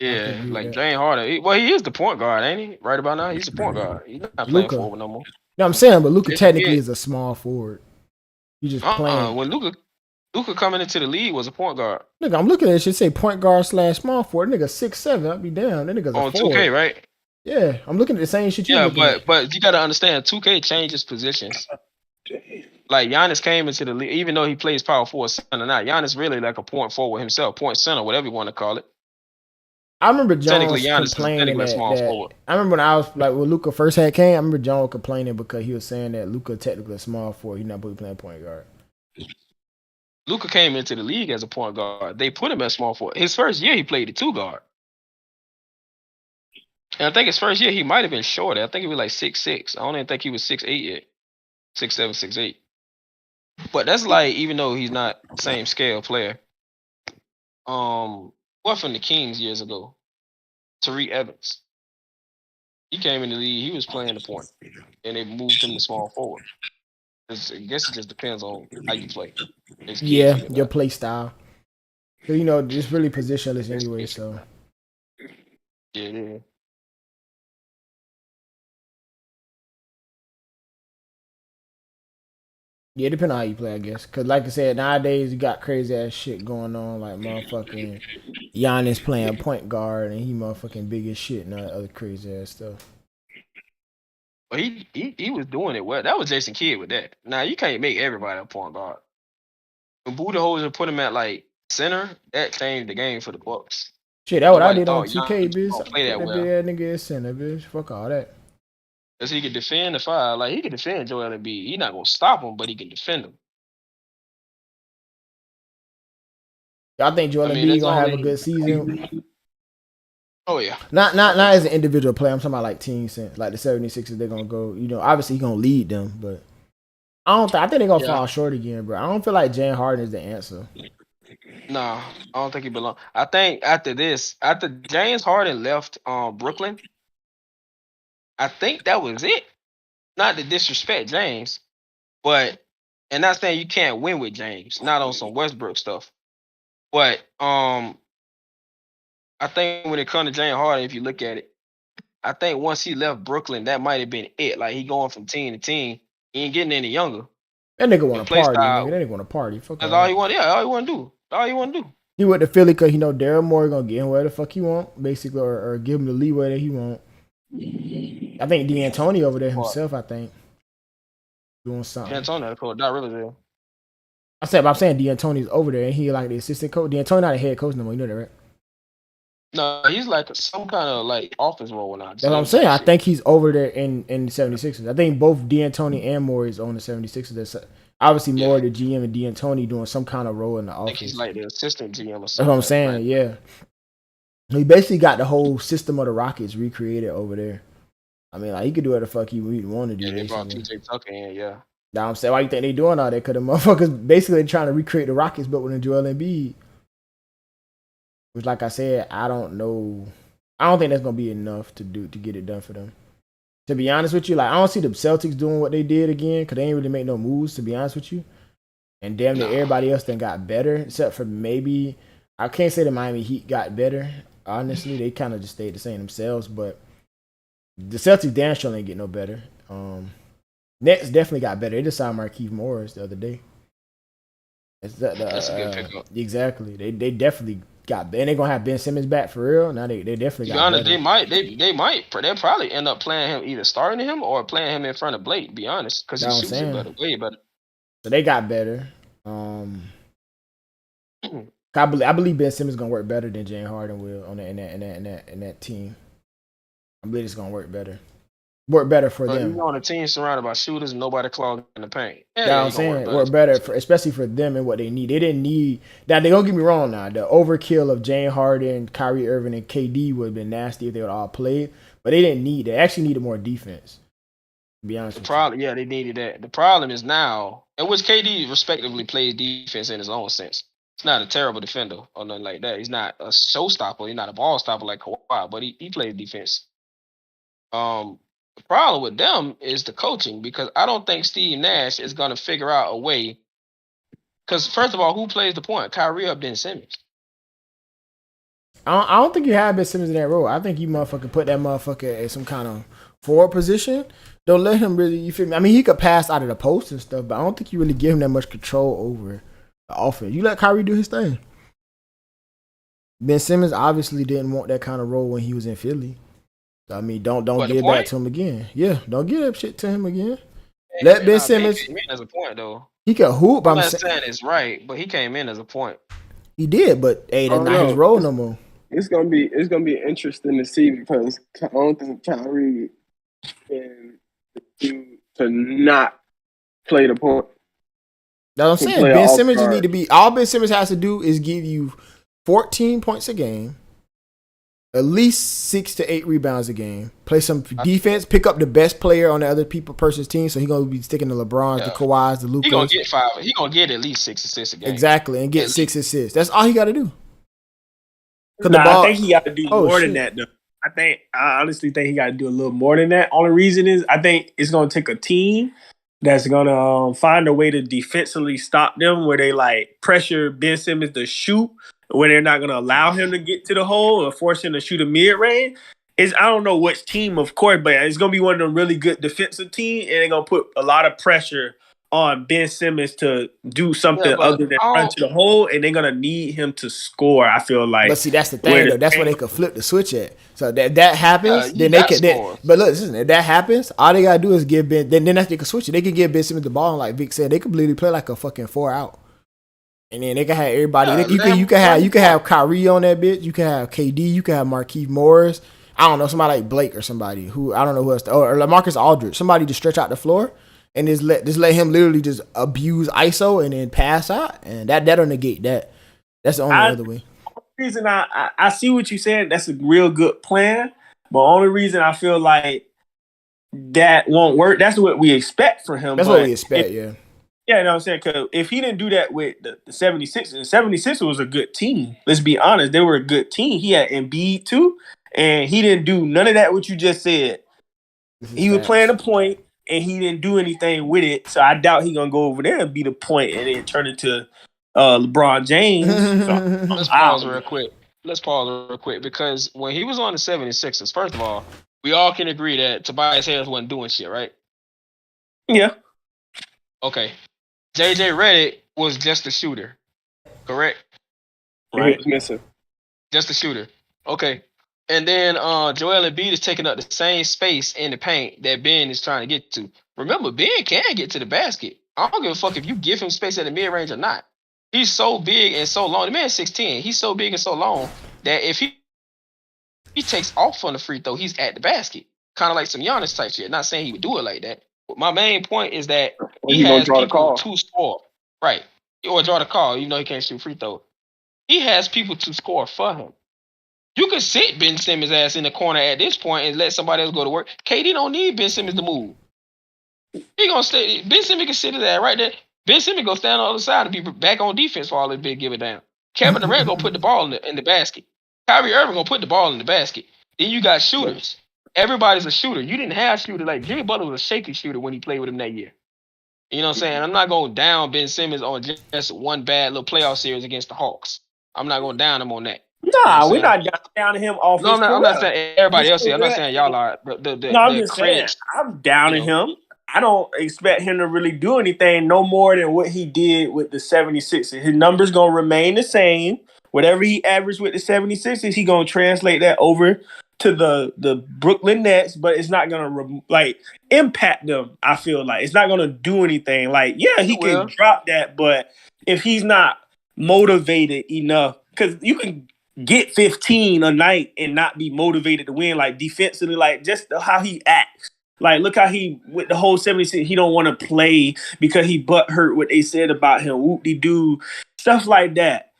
Yeah, like James Harden. He is the point guard, ain't he? Right about now, he's the point guard. He's not playing forward no more. No, I'm saying, but Luka technically is a small forward. He just playing. When Luka coming into the league was a point guard. Nigga, I'm looking at it. Should say point guard / small forward. Nigga 6'7". I'll be damn. That nigga's a forward. 2K, right? Yeah, I'm looking at the same shit. But you gotta understand, 2K changes positions. Like Giannis came into the league, even though he plays power forward center now. Giannis really like a point forward himself, point center, whatever you want to call it. I remember Jones complaining that I remember when I was like when Luka first came. I remember Jones complaining because he was saying that Luka technically a small forward. He's not playing point guard. Luka came into the league as a point guard. They put him as small forward. His first year he played the 2 guard. And I think his first year he might have been shorter. I think he was like 6'6". I don't even think he was 6'8" yet. 6'7", 6'8". But that's like, even though he's not the same scale player. What from the Kings years ago? Tariq Evans. He came in the league, he was playing the point. And they moved him to small forward. I guess it just depends on how you play. Yeah, your play style. So, you know, it's really positionless anyway, so. Yeah. Yeah, depending on how you play, I guess. Because, like I said, nowadays you got crazy ass shit going on. Like, motherfucking Giannis playing point guard and he motherfucking big as shit and all that other crazy ass stuff. But he was doing it well. That was Jason Kidd with that. Now, you can't make everybody a point guard. When Budenholzer put him at, like, center, that changed the game for the Bucks. Shit, that's what I did on 2K, bitch. Play that nigga at center, bitch. Fuck all that. Because he can defend the 5. Like, he can defend Joel Embiid. He's not going to stop him, but he can defend him. Y'all think Joel Embiid gonna have a good season? Oh yeah. Not as an individual player. I'm talking about like team sense. Like the 76ers, they're gonna go. Obviously he's gonna lead them, but I think they're gonna fall short again, bro. I don't feel like James Harden is the answer. Nah, I don't think he belongs. I think after James Harden left Brooklyn, I think that was it. Not to disrespect James, but and not saying you can't win with James, not on some Westbrook stuff. But I think when it comes to James Harden, if you look at it, I think once he left Brooklyn, that might have been it. Like, he going from team to team. He ain't getting any younger. That nigga want to party. Nigga. That nigga want to party. Fuck that's all he want. Yeah, all he want to do. All he want to do. He went to Philly because Daryl Morey gonna get him where the fuck he want, basically, or give him the leeway that he want. I think D'Antoni over there himself. I think doing something. D'Antoni, coach, not really there. I'm saying D'Antoni's over there, and he like the assistant coach. D'Antoni not a head coach no more. You know that, right? No, he's like some kind of like office role now. That's what I'm saying. I think he's over there in the 76ers. I think both D'Antoni and Morey is on the 76ers. That's obviously Morey the GM and D'Antoni doing some kind of role in the office. I think he's like the assistant GM or something. That's what I'm saying. Right? Yeah, he basically got the whole system of the Rockets recreated over there. I mean, like, he could do whatever the fuck he want to do. Yeah, they brought PJ Tucker in. Yeah. Now I'm saying, why you think they doing all that? Because the motherfuckers basically trying to recreate the Rockets, but with a Joel Embiid. Which, like I said, I don't know. I don't think that's gonna be enough to get it done for them. To be honest with you, like, I don't see the Celtics doing what they did again because they ain't really make no moves. To be honest with you, and damn near everybody else then got better, except for maybe I can't say the Miami Heat got better. Honestly, they kind of just stayed the same themselves. But the Celtics damn sure ain't get no better. Nets definitely got better. They just signed Markieff Morris the other day. That's a good pickup. Exactly. They definitely got better. And they're gonna have Ben Simmons back for real. Now they definitely got better. They might. They'll probably end up playing him, either starting him or playing him in front of Blake, to be honest. Because he shoots it better, way better. So they got better. I believe Ben Simmons gonna work better than James Harden will in that team. I believe it's gonna work better. Work better for them. You on a team surrounded by shooters and nobody clogging in the paint. Yeah, that's what I'm saying. Work better, especially for them and what they need. They didn't need. Now, they don't get me wrong. Now, the overkill of James Harden, Kyrie Irving, and KD would have been nasty if they would all played. But they didn't need. They actually needed more defense. To be honest. Yeah, they needed that. The problem is now, in which KD respectively plays defense in his own sense. He's not a terrible defender or nothing like that. He's not a showstopper. He's not a ball stopper like Kawhi, but he plays defense. The problem with them is the coaching, because I don't think Steve Nash is going to figure out a way. Because, first of all, who plays the point? Kyrie or Ben Simmons? I don't think you have Ben Simmons in that role. I think you motherfucker put that motherfucker in some kind of forward position. Don't let him really, you feel me? I mean, he could pass out of the post and stuff, but I don't think you really give him that much control over the offense. You let Kyrie do his thing. Ben Simmons obviously didn't want that kind of role when he was in Philly. I mean, don't give it back to him again. Yeah, don't give that shit to him again. Let Ben Simmons. He came in as a point, though. He can hoop. I'm not saying it's right, but he came in as a point. He did, but hey, that's not his role no more. It's gonna be interesting to see, because I don't think Kyrie can do to not play the point. That's what I'm saying. Ben Simmons just need to be. All Ben Simmons has to do is give you 14 points a game, at least 6 to 8 rebounds a game, play some defense, pick up the best player on the other person's team. So he's gonna be sticking the LeBrons, the Kawhis, the Lucas. He gonna get 5. He gonna get at least 6 assists a game. Exactly, and get 6 assists. That's all he got to do. I think he got to do more than that, though. I honestly think he got to do a little more than that. Only reason is I think it's gonna take a team that's gonna find a way to defensively stop them, where they like pressure Ben Simmons to shoot, where they're not going to allow him to get to the hole or force him to shoot a mid-range. I don't know which team, of course, but it's going to be one of them really good defensive teams, and they're going to put a lot of pressure on Ben Simmons to do something other than run to the hole, and they're going to need him to score, I feel like. But see, that's the thing, though. That's where they could flip the switch at. So that happens, then they can. But look, listen, if that happens, all they got to do is give Ben, then they can switch it. They can give Ben Simmons the ball, and like Vic said, they could literally play like a fucking 4-out. And then they can have everybody. You can have Kyrie on that bitch. You can have KD. You can have Markieff Morris. I don't know, somebody like Blake or somebody who I don't know who else, or LaMarcus Aldridge, somebody just stretch out the floor and just let him literally just abuse ISO and then pass out, and that'll negate that. That's the only other way. Reason I see what you said. That's a real good plan, but only reason I feel like that won't work. That's what we expect from him. That's what we expect. Yeah, you know what I'm saying? Because if he didn't do that with the 76ers, the 76ers was a good team. Let's be honest, they were a good team. He had Embiid too, and he didn't do none of that. What you just said. He was playing a point, and he didn't do anything with it. So I doubt he gonna go over there and be the point and then turn it to LeBron James. Let's pause real quick because when he was on the 76ers, first of all, we all can agree that Tobias Harris wasn't doing shit, right? Yeah. Okay. JJ Redick was just a shooter, correct? Right. He was missing. Just a shooter. Okay. And then Joel Embiid is taking up the same space in the paint that Ben is trying to get to. Remember, Ben can get to the basket. I don't give a fuck if you give him space at the mid-range or not. He's so big and so long. The man's 6'10". He's so big and so long that if he takes off on the free throw, he's at the basket. Kind of like some Giannis type shit. Not saying he would do it like that. But my main point is that he has people to score. Right. Or draw the call, even though he can't shoot free throw. He has people to score for him. You could sit Ben Simmons' ass in the corner at this point and let somebody else go to work. KD don't need Ben Simmons to move. He gonna stay. Ben Simmons can sit his ass right there. Ben Simmons gonna stand on the other side and be back on defense for all this big give it down. Kevin Durant gonna put the ball in the basket. Kyrie Irving gonna put the ball in the basket. Then you got shooters. Everybody's a shooter. You didn't have shooters like Jimmy Butler was a shaky shooter when he played with him that year. You know what I'm saying? I'm not going down Ben Simmons on just one bad little playoff series against the Hawks. I'm not going down him on that. Nah, we're not down to him off. No, I'm not saying everybody else. I'm not saying y'all are. I'm just saying I'm down to him. I don't expect him to really do anything no more than what he did with the 76ers. His numbers going to remain the same. Whatever he averaged with the 76ers, he going to translate that over to the Brooklyn Nets, but it's not going to impact them, I feel like. It's not going to do anything. Like, yeah, he can drop that, but if he's not motivated enough, because you can get 15 a night and not be motivated to win, like defensively, like just how he acts. Like, look how he, with the whole 76, he don't want to play because he butt hurt what they said about him, whoop-de-doo, stuff like that.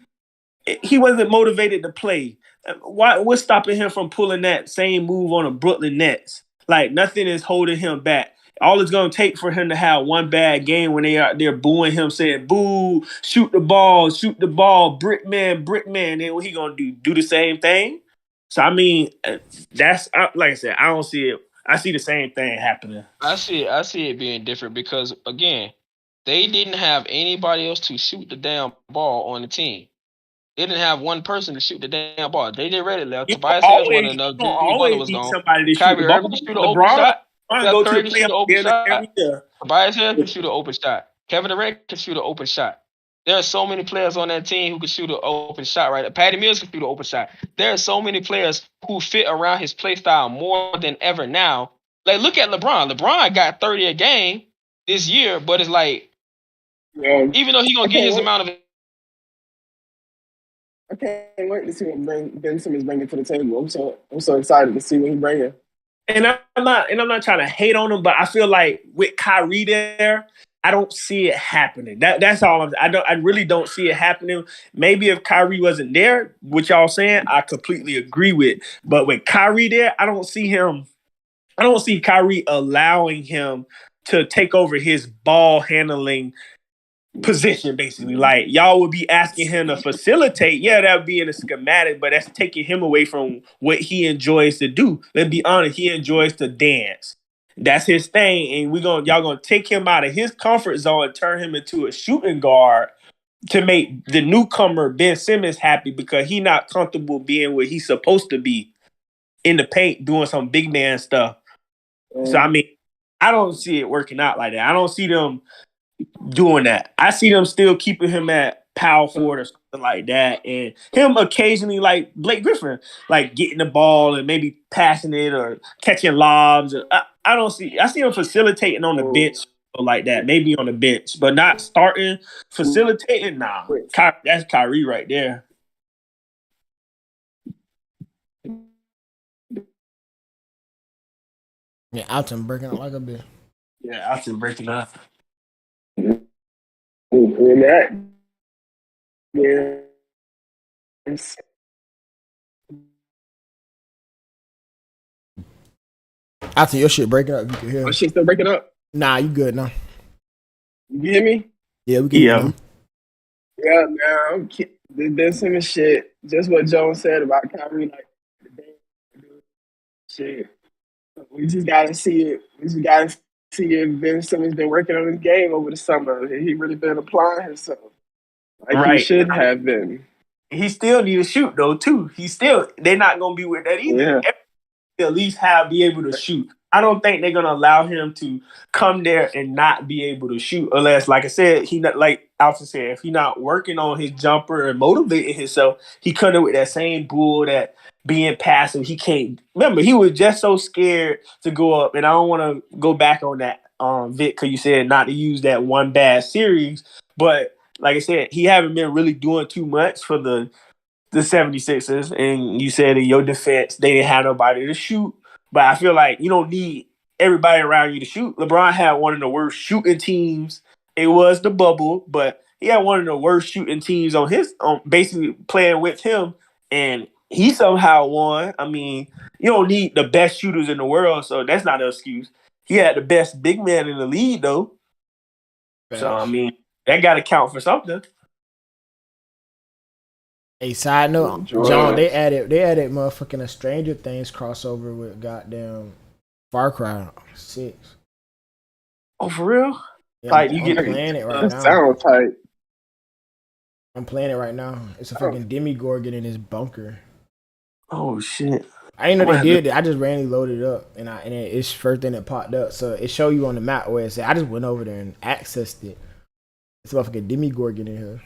He wasn't motivated to play. What's stopping him from pulling that same move on the Brooklyn Nets? Like, nothing is holding him back. All it's going to take for him to have one bad game when they out there booing him, saying, boo, shoot the ball, brick man. Then what he going to do? Do the same thing? So, I mean, that's, like I said, I don't see it. I see the same thing happening. I see it being different because, again, they didn't have anybody else to shoot the damn ball on the team. They didn't have one person to shoot the damn ball. They did Reddit left. Tobias Harris wasn't enough. Jimmy Butler was gone. Kyrie Irving can shoot an open shot. Steph Curry can shoot an open shot. Tobias Harris can shoot an open shot. Kevin Durant can shoot an open shot. There are so many players on that team who can shoot an open shot, right? Patty Mills can shoot an open shot. There are so many players who fit around his play style more than ever now. Like, look at LeBron. LeBron got 30 a game this year, but it's like, even though he's going to get his amount of... I can't wait to see what Ben Simmons bringing to the table. I'm so excited to see what he bringing. And I'm not trying to hate on him, but I feel like with Kyrie there, I don't see it happening. That's all I really don't see it happening. Maybe if Kyrie wasn't there, what y'all saying, I completely agree with. But with Kyrie there, I don't see Kyrie allowing him to take over his ball handling position, basically. Like, y'all would be asking him to facilitate. Yeah, that would be in a schematic, but that's taking him away from what he enjoys to do. Let's be honest, he enjoys to dance. That's his thing, and y'all gonna take him out of his comfort zone and turn him into a shooting guard to make the newcomer Ben Simmons happy because he not comfortable being where he's supposed to be in the paint doing some big man stuff. So I mean, I don't see it working out like that. I don't see them doing that. I see them still keeping him at power forward or something like that, and him occasionally like Blake Griffin, like getting the ball and maybe passing it or catching lobs. I see him facilitating on the bench like that, maybe on the bench, but not starting, facilitating. Nah, that's Kyrie right there. Yeah, Alton breaking up like a bitch. Yeah, Alton breaking up. And that, yeah. Alton, your shit breaking up. You can hear. My shit still breaking up. Nah, you good now. You hear me? Yeah, we can hear you now. Yeah, man. There's some shit. Just what Jones said about Kyrie, like the shit. We just gotta see it. We just gotta see if Ben Simmons been working on his game over the summer. He really been applying himself like he should have been. He still need to shoot though too. They're not gonna be with that either. Yeah. At least be able to shoot. I don't think they're gonna allow him to come there and not be able to shoot unless, like I said, he not like Alton said, if he not working on his jumper and motivating himself, he couldn't with that same bull that being passive. He can't remember. He was just so scared to go up, and I don't want to go back on that, Vic, because you said not to use that one bad series, but like I said, he haven't been really doing too much for the 76ers, and you said in your defense they didn't have nobody to shoot. But I feel like you don't need everybody around you to shoot. LeBron had one of the worst shooting teams. It was the bubble, but he had one of the worst shooting teams on basically playing with him, and he somehow won. I mean, you don't need the best shooters in the world, so that's not an excuse. He had the best big man in the league, though. So I mean, that got to count for something. Hey, side note, John, they added motherfucking a Stranger Things crossover with goddamn Far Cry 6. Oh, for real? Yeah, like I'm playing it right now. Sound tight. I'm playing it right now. It's a fucking Demigorgon in his bunker. Oh shit! I didn't know they did it. I just randomly loaded it up, and it's first thing that popped up. So it showed you on the map where it said. I just went over there and accessed it. It's a motherfucking Demigorgon in here.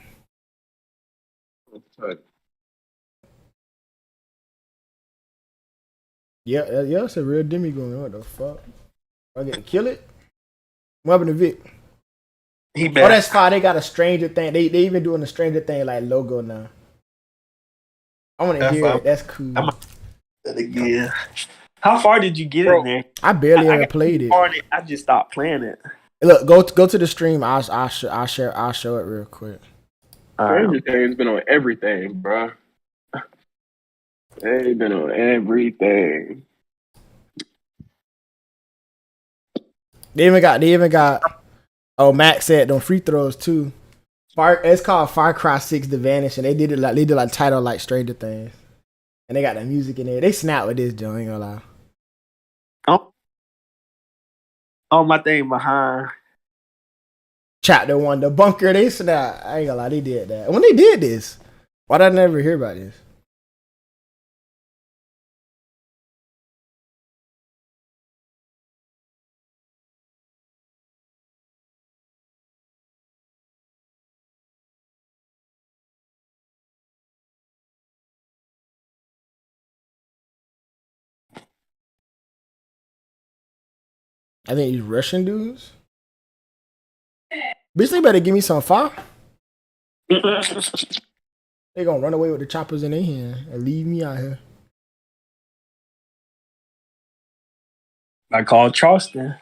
Yeah, it's a real Demigorgon. What the fuck? I get to kill it? What happened to Vic? That's fine. They got a Stranger Thing. They even doing a Stranger Thing like logo now. I want to hear it. That's cool. Yeah. How far did you get in there? I barely ever played it. I just stopped playing it. Look, go to the stream. I'll show it real quick. Stranger Things been on everything, bro. They've been on everything. They even got. Oh, Max said them free throws too. It's called Far Cry 6: The Vanish, and they did like title like Stranger Things, and they got the music in there. They snap with this, Joe. Ain't gonna lie. Oh, my thing behind. Chapter 1, the bunker. They snap. I ain't gonna lie, they did that. When they did this, why did I never hear about this? I think these Russian dudes. Bitch, they better give me some fire. They gonna run away with the choppers in their hand and leave me out here. I called Charleston.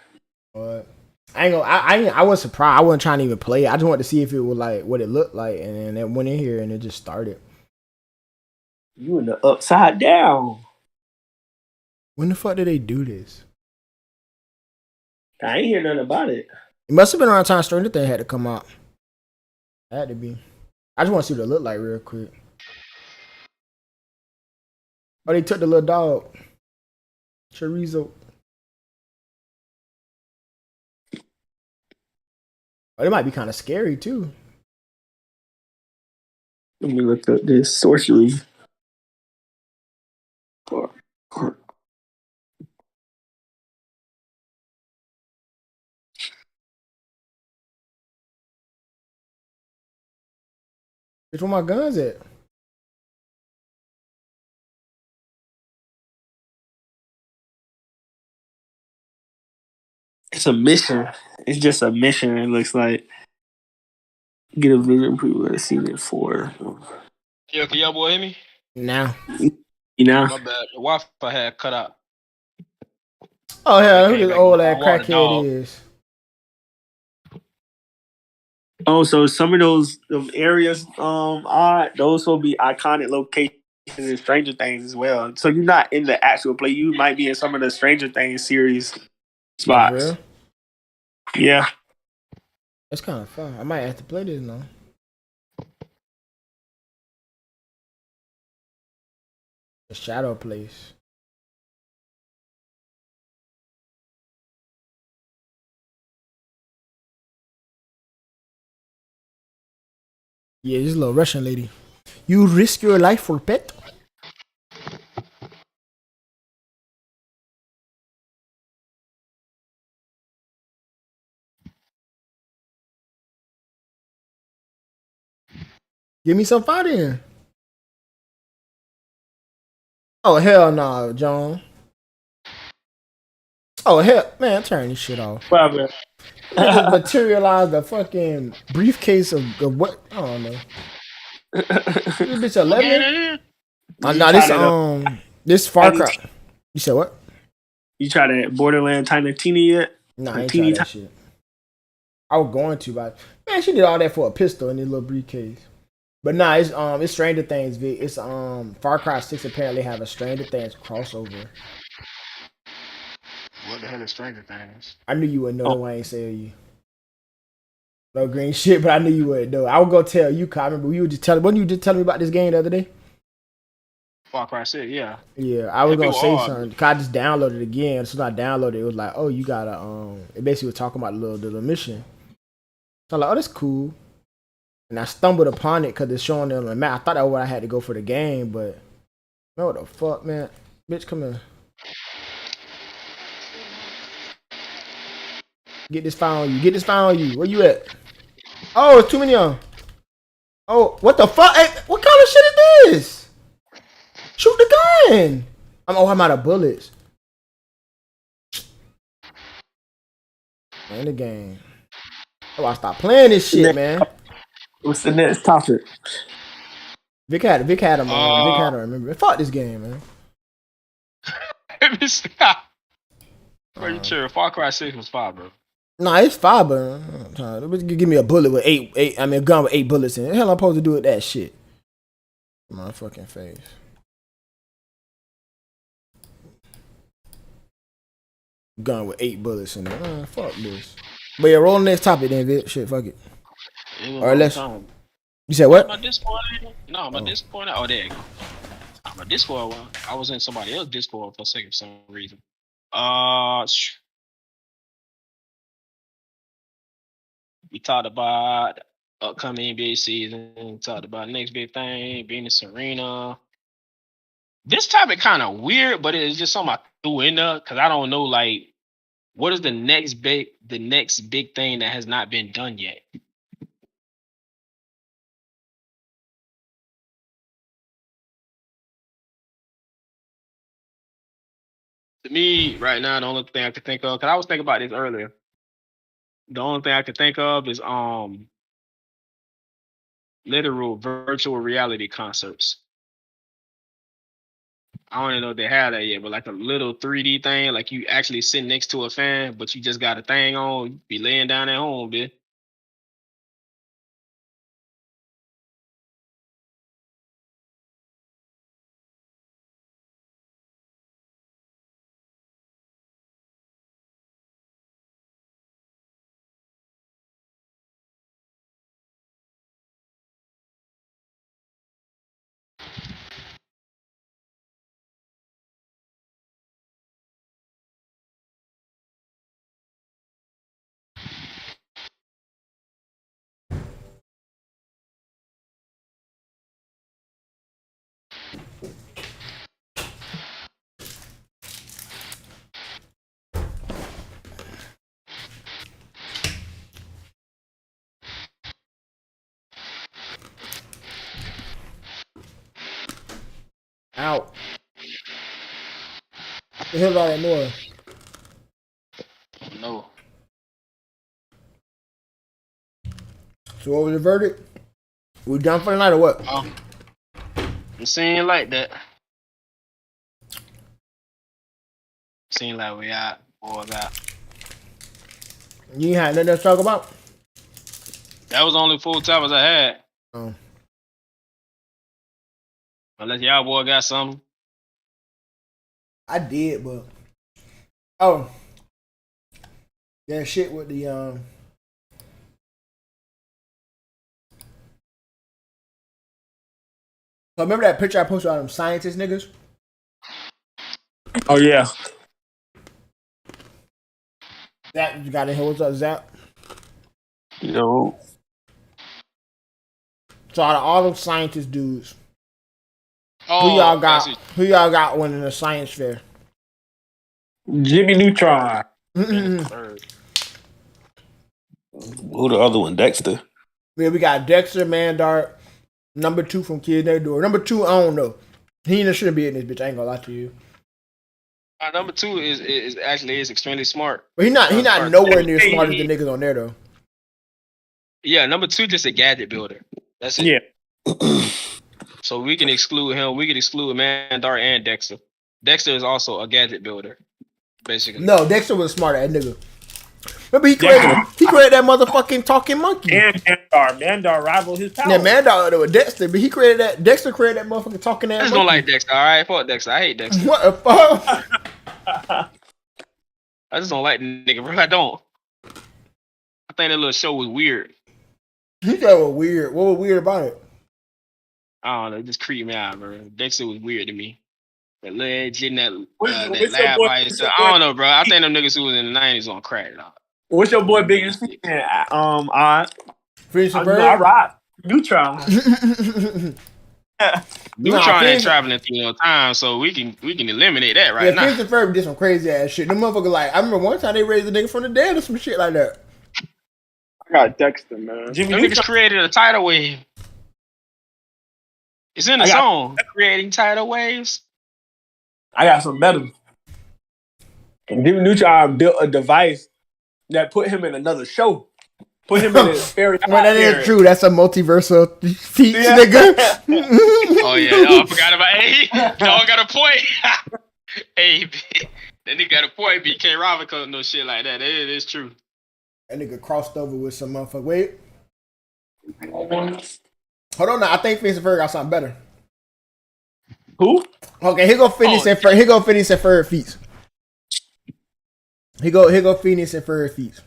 What? I was surprised. I wasn't trying to even play it. I just wanted to see if it was like what it looked like, and then it went in here and it just started. You in the upside down. When the fuck did they do this? I ain't hear nothing about it. It must have been around time Stranger Things had to come out. It had to be. I just want to see what it looked like real quick. Oh, they took the little dog. Chorizo. Oh, it might be kind of scary too. Let me look up this sorcery. Bitch, where my guns at? It's a mission. It's just a mission. It looks like get a vision preview of season 4. Yeah, can y'all boy hear me? Now. You know, My bad. The Wi-Fi had cut out. Oh hell, who this old ass crackhead is? Oh, so some of those areas, those will be iconic locations in Stranger Things as well. So you're not in the actual play. You might be in some of the Stranger Things series spots. Oh, for real? Yeah. That's kind of fun. I might have to play this now. The Shadow Place. Yeah, this little Russian lady. You risk your life for pet? Give me some fight in. Oh hell no, John. Oh hell, man, turn this shit off. Probably. Niggas materialize the fucking briefcase of what? I don't know. This bitch 11. This Far Cry. You said what? You try that Borderland Tiny Tina yet? Nah, I ain't try that shit. I was going to, but man, she did all that for a pistol in this little briefcase. But nah, it's Stranger Things, Vic. It's Far Cry 6 apparently have a Stranger Things crossover. What the hell is Stranger Things? I knew you wouldn't know. Why I ain't say you. No green shit, but I knew you would know. I would go tell you, Kyle. I remember you were just telling. Wasn't you just telling me about this game the other day? Far Cry 6, yeah. Yeah, I was gonna say something. Cause I just downloaded it again. As soon as I downloaded it, it was like, oh, you gotta It basically was talking about the little mission. So I'm like, oh, that's cool. And I stumbled upon it because it's showing it on the map. I thought that was what I had to go for the game, but man, what the fuck, man? Bitch, come here. Get this file on you. Get this file on you. Where you at? Oh, it's too many of them. Oh, what the fuck? Hey, what kind of shit is this? Shoot the gun. I'm out of bullets. In the game. Oh, I stopped playing this shit, man. What's the next topic? Vic had him. Vic had him. Remember? Fuck this game, man. Bro, you sure? Far Cry 6 was 5, bro. Nah, it's 5, bro. Give me a bullet with eight. I mean, a gun with 8 bullets in it. The hell I'm supposed to do with that shit? My fucking face. Gun with 8 bullets in it. Fuck this. But yeah, roll the next topic then, Vic. Shit, fuck it. Or let's. You said what? My Discord. No, my Discord. Oh, there you go. My Discord one. I was in somebody else's Discord for a second for some reason. We talked about upcoming NBA season. Talked about next big thing, being in Serena. This topic kind of weird, but it's just something I threw in there because I don't know, like, what is the next big thing that has not been done yet? To me, right now, the only thing I could think of, because I was thinking about this earlier. The only thing I could think of is literal virtual reality concerts. I don't even know if they have that yet, but like a little 3D thing, like you actually sitting next to a fan, but you just got a thing on, you be laying down at home, bitch. Out. The hell all that noise? No. So what was the verdict? We done for the night or what? I'm saying like that. Seems like we out. Boys out. You ain't had nothing else to talk about? That was the only full topics I had. Oh. Unless y'all boy got something. I did, but oh, that shit with the So remember that picture I posted on them scientist niggas? Oh yeah. That you got in here. What's up, Zap? Yo. So out of all them scientist dudes, Oh, who y'all got winning the science fair? Jimmy Neutron. Third. Who the other one? Dexter. Yeah, we got Dexter, Mandart, number 2 from Kids Next Door. Number 2, I don't know. He shouldn't be in this bitch. I ain't gonna lie to you. Number 2 is actually extremely smart. But he not nowhere near smart as the niggas on there though. Yeah, number 2 just a gadget builder. That's it. Yeah. So we can exclude him. We can exclude Mandar and Dexter. Dexter is also a gadget builder, basically. No, Dexter was smart at nigga. Remember he created that motherfucking talking monkey. And Mandar rivaled his power. Yeah, Mandar with Dexter, but Dexter created that motherfucking talking ass. I just don't like Dexter. All right, fuck Dexter. I hate Dexter. What the fuck? I just don't like the nigga, bro. I don't. I think that little show was weird. He thought it was weird. What was weird about it? I don't know. It just creeped me out, bro. Dexter was weird to me. That ledge in that What's lab by itself. I don't know, bro. I think them niggas who was in the 90s on crack. Dog. What's your boy biggest fan? Phoenix and Bird? I rock. Neutron. Neutron ain't traveling through no time, so we can eliminate that right now. Phoenix and Bird did some crazy ass shit. Them motherfuckers like, I remember one time they raised a nigga from the dead or some shit like that. I got Dexter, man. Them niggas created a tidal wave. It's in the song. Creating tidal waves. I got some better. Jimmy Neutron built a device that put him in another show. Put him in a very well, that ain't true. That's a multiversal feat, nigga. Oh yeah, I forgot about. Hey, dog got a point. Hey, that nigga got a point. BK Robinson, no shit like that. It is true. That nigga crossed over with some motherfucker. Wait. Hold on now. I think Phoenix and Ferg got something better. Who? Okay, here go Phoenix and Ferg. Here go Phoenix and Ferg feats. Here go Phoenix and Ferg feats.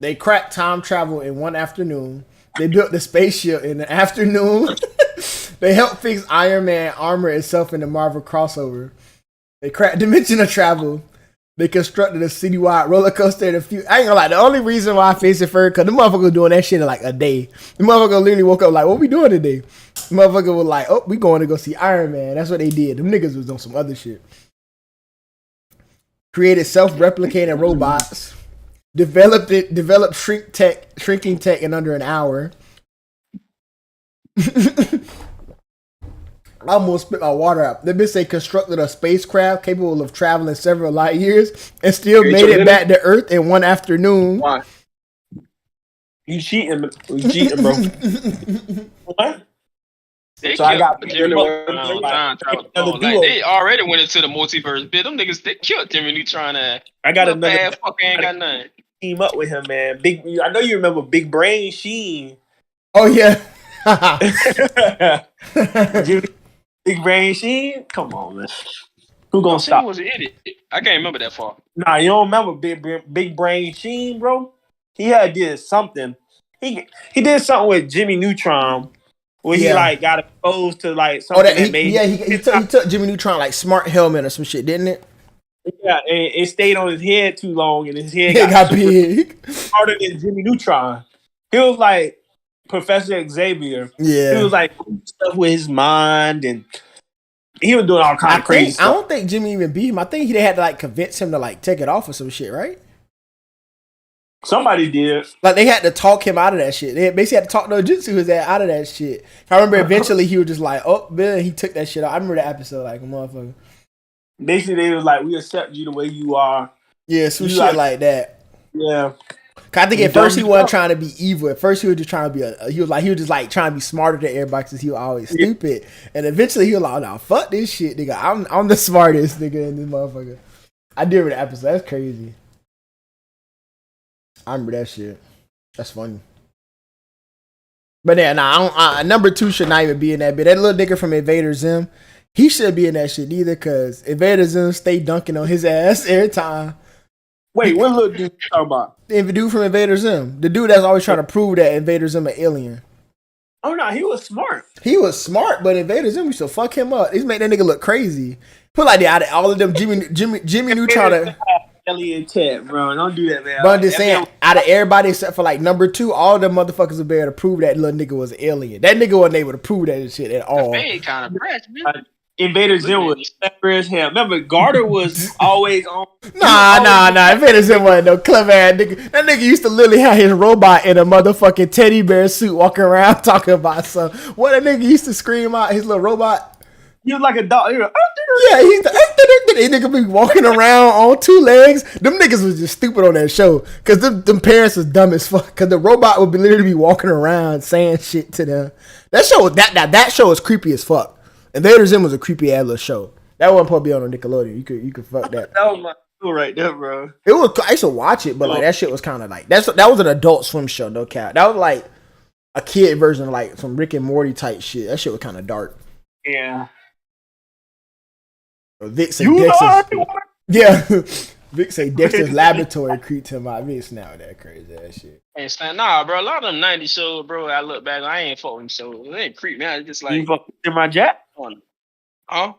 They cracked time travel in one afternoon. They built the spaceship in the afternoon. They helped fix Iron Man armor itself in the Marvel crossover. They cracked dimensional travel. They constructed a citywide roller coaster in a few. I ain't gonna lie. The only reason why I face it first, because the motherfucker was doing that shit in like a day. The motherfucker literally woke up like, what we doing today? The motherfucker was like, oh, we going to go see Iron Man. That's what they did. Them niggas was on some other shit. Created self-replicating robots. Developed shrinking tech in under an hour. I almost spit my water out. They bitch say constructed a spacecraft capable of traveling several light years and still made it back to Earth in one afternoon. Why? You cheating, bro. What? So I got time travel. Like, they already went into the multiverse bit. Them niggas, they killed Jimmy Neutron. I got another fuck ain't got nothing. Team up with him, man. I know you remember Big Brain Sheen. Oh yeah. Big Brain Sheen? Come on, man. Who gonna stop? Was an idiot. I can't remember that far. Nah, you don't remember Big Brain Sheen, bro? He did something. He did something with Jimmy Neutron where he like got exposed to like something he took Jimmy Neutron like smart helmet or some shit, didn't it? Yeah, and it stayed on his head too long, and his head got big. Harder than Jimmy Neutron. He was like Professor Xavier. Yeah, he was like stuff with his mind, and he was doing all kind of crazy stuff. I don't think Jimmy even beat him. I think they had to like convince him to like take it off or some shit, right? Somebody did. Like they had to talk him out of that shit. They basically had to talk no Jutsu his ass out of that shit. I remember eventually he was just like, "Oh, Bill," he took that shit off. I remember that episode like a motherfucker. Basically, they was like, "We accept you the way you are." Yeah, some shit like that. Yeah. I think at first he wasn't trying to be evil. At first he was just trying to be he was just like trying to be smarter than everybody because he was always stupid. And eventually he was like, "No, fuck this shit, nigga. I'm the smartest nigga in this motherfucker." I did read the episode. That's crazy. I remember that shit. That's funny. But yeah, number 2 should not even be in that bit. That little nigga from Invader Zim, he should be in that shit either, cause Invader Zim stay dunking on his ass every time. Wait, what little dude you talking about? The dude from Invader Zim, the dude that's always trying to prove that Invader Zim an alien. Oh no, he was smart. He was smart, but Invader Zim used to fuck him up. He's made that nigga look crazy. Put like that out of all of them, Jimmy Neutron to. Alien chat, bro. Don't do that, man. But I'm just saying, out of everybody except for like number 2, all them motherfuckers were able to prove that little nigga was an alien. That nigga wasn't able to prove that shit at all. The fade kind of fresh, man. Invader Zim was clever as hell. Remember, Garter was always on. Nah. Invader Zim wasn't no clever ass nigga. That nigga used to literally have his robot in a motherfucking teddy bear suit walking around talking about something. What that nigga used to scream out, his little robot. He was like a dog. Yeah, he's that nigga be walking around on 2 legs. Them niggas was just stupid on that show. Cause them parents was dumb as fuck. Cause the robot would be literally be walking around saying shit to them. That show was creepy as fuck. Invader Zim was a creepy ass little show. That wasn't supposed to be on Nickelodeon. You could fuck that. That was my show right there, bro. It was. I used to watch it, but like that shit was kind of like that was an Adult Swim show, no cap. That was like a kid version of like some Rick and Morty type shit. That shit was kind of dark. Yeah. Vic say Vic say Dexter's Laboratory creeped him out. Vic now that crazy ass shit. Nah, bro. A lot of them 90s shows, bro. I look back, I ain't fuck with them shows. They ain't creep, man. It's just like you fuck with Samurai Jack? Huh?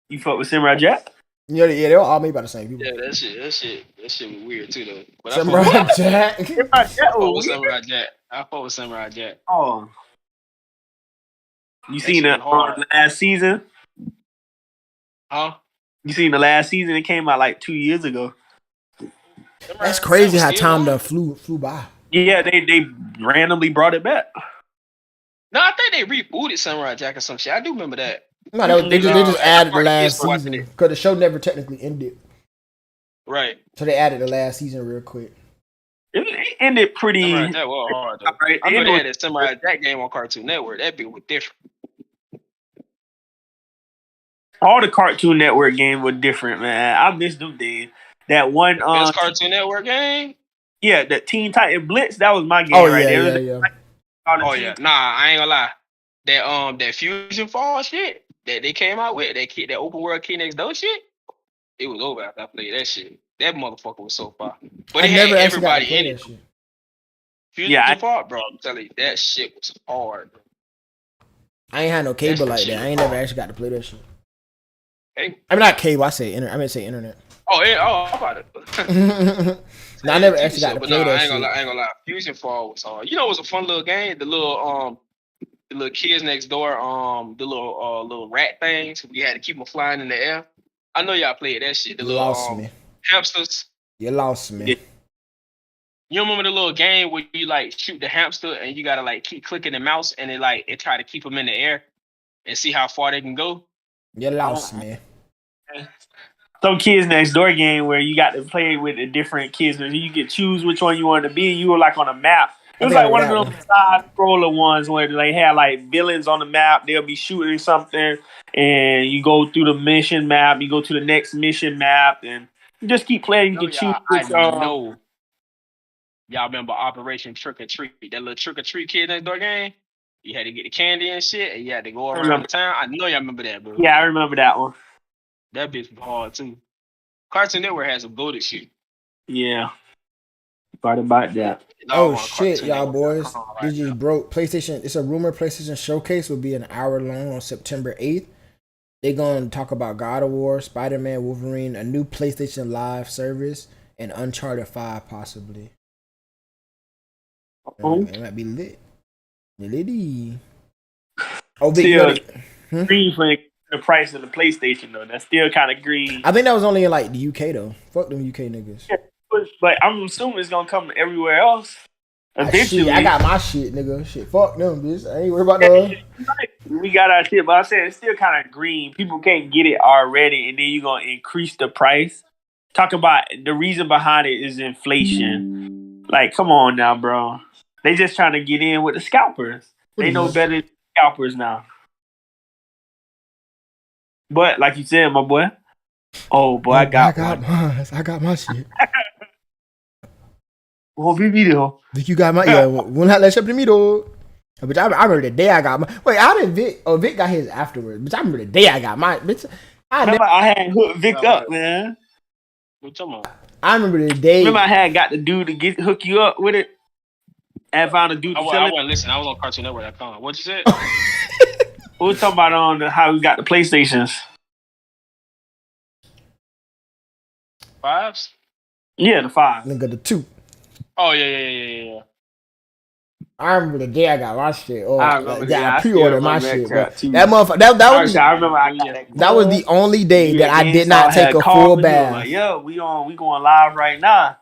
You fuck with Samurai Jack? Yeah, they were all made by the same people. Yeah, that shit was weird too, though. But Samurai Jack. I fuck with Samurai Jack. Oh. You seen the last season? Huh? You seen the last season? It came out like 2 years ago. That's crazy how time done flew by. Yeah, they randomly brought it back. No, I think they rebooted Samurai Jack or some shit. I do remember that. No, they just added the last season because the show never technically ended. Right. So they added the last season real quick. It ended pretty. Samurai Jack was hard though. Right. I know they had a Samurai Jack game on Cartoon Network. That bit was different. All the Cartoon Network games were different, man. I missed them days. That one Cartoon Network game? Yeah, the Teen Titan Blitz, that was my game there. Yeah. Oh yeah. Nah, I ain't gonna lie. That Fusion Fall shit that they came out with, that open world Kid Next Door shit, it was over after I played that shit. That motherfucker was so far. But it had everybody in it. Fusion Fall, bro, I'm telling you, that shit was hard, bro. I ain't had no cable like that. I ain't never actually got to play that shit. Hey. I mean, not cable. I meant to say internet. Oh yeah. Oh, I'm about it. No, I never actually got to play that I shit. ain't gonna lie. Fusion Fall was hard. You know, it was a fun little game. The little kids next door. The little rat things. We had to keep them flying in the air. I know y'all played that shit. The little hamsters. You lost me. Yeah. You remember the little game where you like shoot the hamster and you gotta like keep clicking the mouse and it try to keep them in the air and see how far they can go. You lost me. Some Kids Next Door game where you got to play with the different kids and you could choose which one you wanted to be. You were like on a map. It was like one of those side scroller ones where they had like villains on the map. They'll be shooting something and you go through the mission map. You go to the next mission map and you just keep playing. You can choose. I know. Y'all remember Operation Trick or Treat? That little Trick or Treat Kid Next Door game? You had to get the candy and shit, and you had to go around the town. I know y'all remember that, bro. Yeah, I remember that one. That bitch was hard, too. Cartoon Network has some goated shit. Yeah. Thought about that. Oh, shit, y'all boys. This just broke. PlayStation, it's a rumor PlayStation Showcase will be an hour long on September 8th. They're going to talk about God of War, Spider-Man, Wolverine, a new PlayStation Live service, and Uncharted 5, possibly. It might be lit. Litty. Oh, still green for the price of the PlayStation though. That's still kind of green. I think that was only in like the UK though. Fuck them UK niggas. Yeah, but I'm assuming it's gonna come everywhere else. Eventually, I got my shit, nigga. Shit, fuck them, bitch. I ain't worried about no. We got our shit, but I said it's still kind of green. People can't get it already, and then you're gonna increase the price. Talk about the reason behind it is inflation. Like, come on now, bro. They just trying to get in with the scalpers. They know better than scalpers now. But like you said, my boy, Oh boy, I got mine. I got my shit. Well, be video. Think you got my Won't have that shit to me though. But I remember the day I got my. Wait, I didn't Vic. Oh, Vic got his afterwards. But I remember the day I got my. Bitch, I had hooked Vic up, man. What you talking about? I remember the day. Remember I had got the dude to hook you up with it. And found a dude. I wasn't listening. I was on CartoonNetwork.com. What you said? We were talking about on how we got the PlayStations. 5s? Yeah, the 5. Nigga, the 2. Oh yeah. I remember the day I got my shit. Oh, I pre-ordered my shit. That motherfucker. I remember I got that. That was the only day that I did not take a full bath. Like, yo, we going live right now.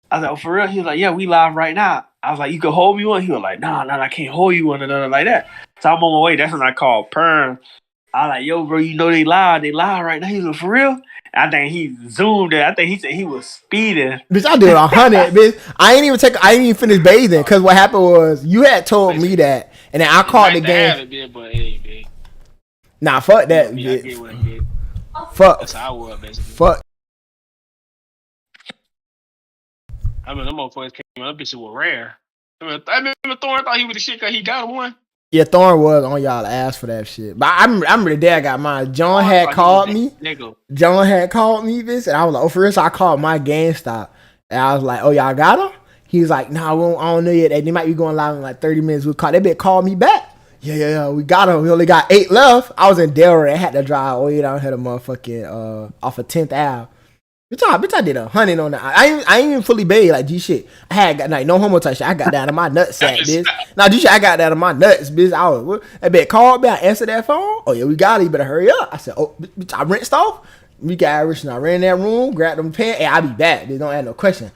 I was like, oh, for real? He was like, yeah, we live right now. I was like, you can hold me one? He was like, nah, I can't hold you one, and nothing like that. So I'm on my way. That's when I called Perm. I was like, yo, bro, you know they live right now. He was like, for real? I think he zoomed it. I think he said he was speeding. Bitch, I did 100, bitch. I ain't even finish bathing because what happened was you had told me that, and then I called the game. Nah, fuck that, bitch. Fuck. That's how I was, basically. Fuck. I mean, them motherfuckers came out. That bitch was rare. I remember Thorne thought he was the shit because he got one. Yeah, Thorne was on y'all ass for that shit. But I remember the day I got mine. John had called me. John had called me, bitch, and I was like, oh, for real? So I called my GameStop. And I was like, oh, y'all got him? He was like, no, I don't know yet. They might be going live in like 30 minutes. That bitch called me back. Yeah, we got him. We only got 8 left. I was in Delray. I had to drive all the way down here to motherfucking off of 10th Ave. Bitch, I did 100 on that. I ain't even fully bathed like G shit. I had got like no homo type shit. I got down to my nutsack, bitch. Nah, G shit, I got down to my nuts, bitch. That bitch called me. I answered that phone. Oh yeah, we got it. You better hurry up. I said, oh, bitch, I rinsed off. We got rich and I ran in that room, grabbed them pants. Hey, I'll be back. Bitch, don't ask no question.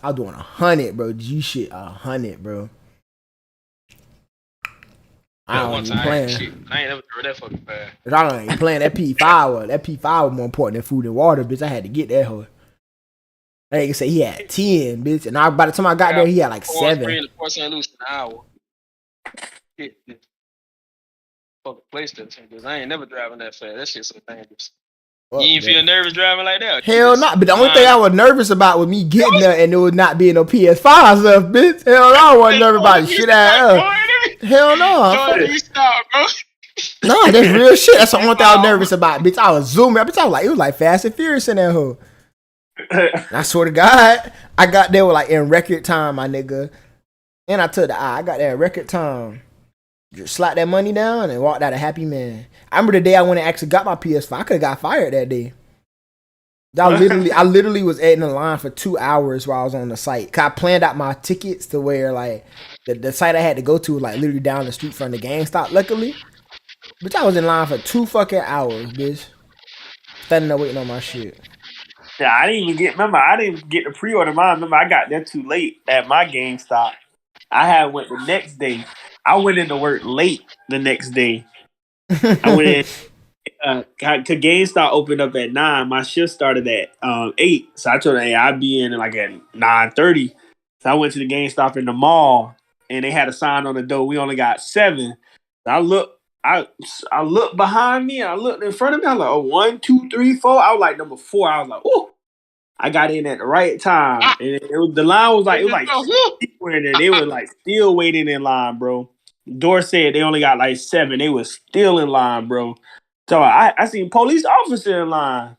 I was doing 100, bro. G shit, 100, bro. I don't even playing. I ain't never threw that fucking fast. I don't even playing that P5. That P5 was more important than food and water, bitch. I had to get that hoe. That nigga say he had 10, bitch. And by the time I got there, he had like 7. Port St. Lucie an hour. Fucking PlayStation, because I ain't never driving that fast. That shit's so dangerous. You ain't feel nervous driving like that? Hell no. But the only thing I was nervous about was me getting there and there was not being no PS5 stuff, bitch. Hell no, I wasn't nervous about the shit out of Hell no. No, that's real shit. That's the only thing I was nervous about, bitch. I was zooming. Bitch, I was like, it was like Fast and Furious in that hoe. I swear to God, I got there with like in record time, my nigga. And I took the eye. I got there in record time. Just slapped that money down and walked out a happy man. I remember the day I went and actually got my PS5. I could have got fired that day. I literally was in the line for 2 hours while I was on the site. Cause I planned out my tickets to where like the site I had to go to was like literally down the street from the GameStop. Luckily, but I was in line for 2 fucking hours, bitch. Standing there waiting on my shit. Yeah, I didn't get the pre-order mine. Remember, I got there too late at my GameStop. I had went the next day. I went into work late the next day. I went in. Cause GameStop opened up at 9. My shift started at 8. So I told her, hey, I'd be in like at 9:30. So I went to the GameStop in the mall, and they had a sign on the door. We only got 7. So I looked behind me, and I looked in front of me. I was like, oh, 1, 2, 3, 4. I was like number 4. I was like, ooh. I got in at the right time, and the line was like people in there. They were like still waiting in line, bro. Door said they only got like 7. They was still in line, bro. So I seen police officer in line.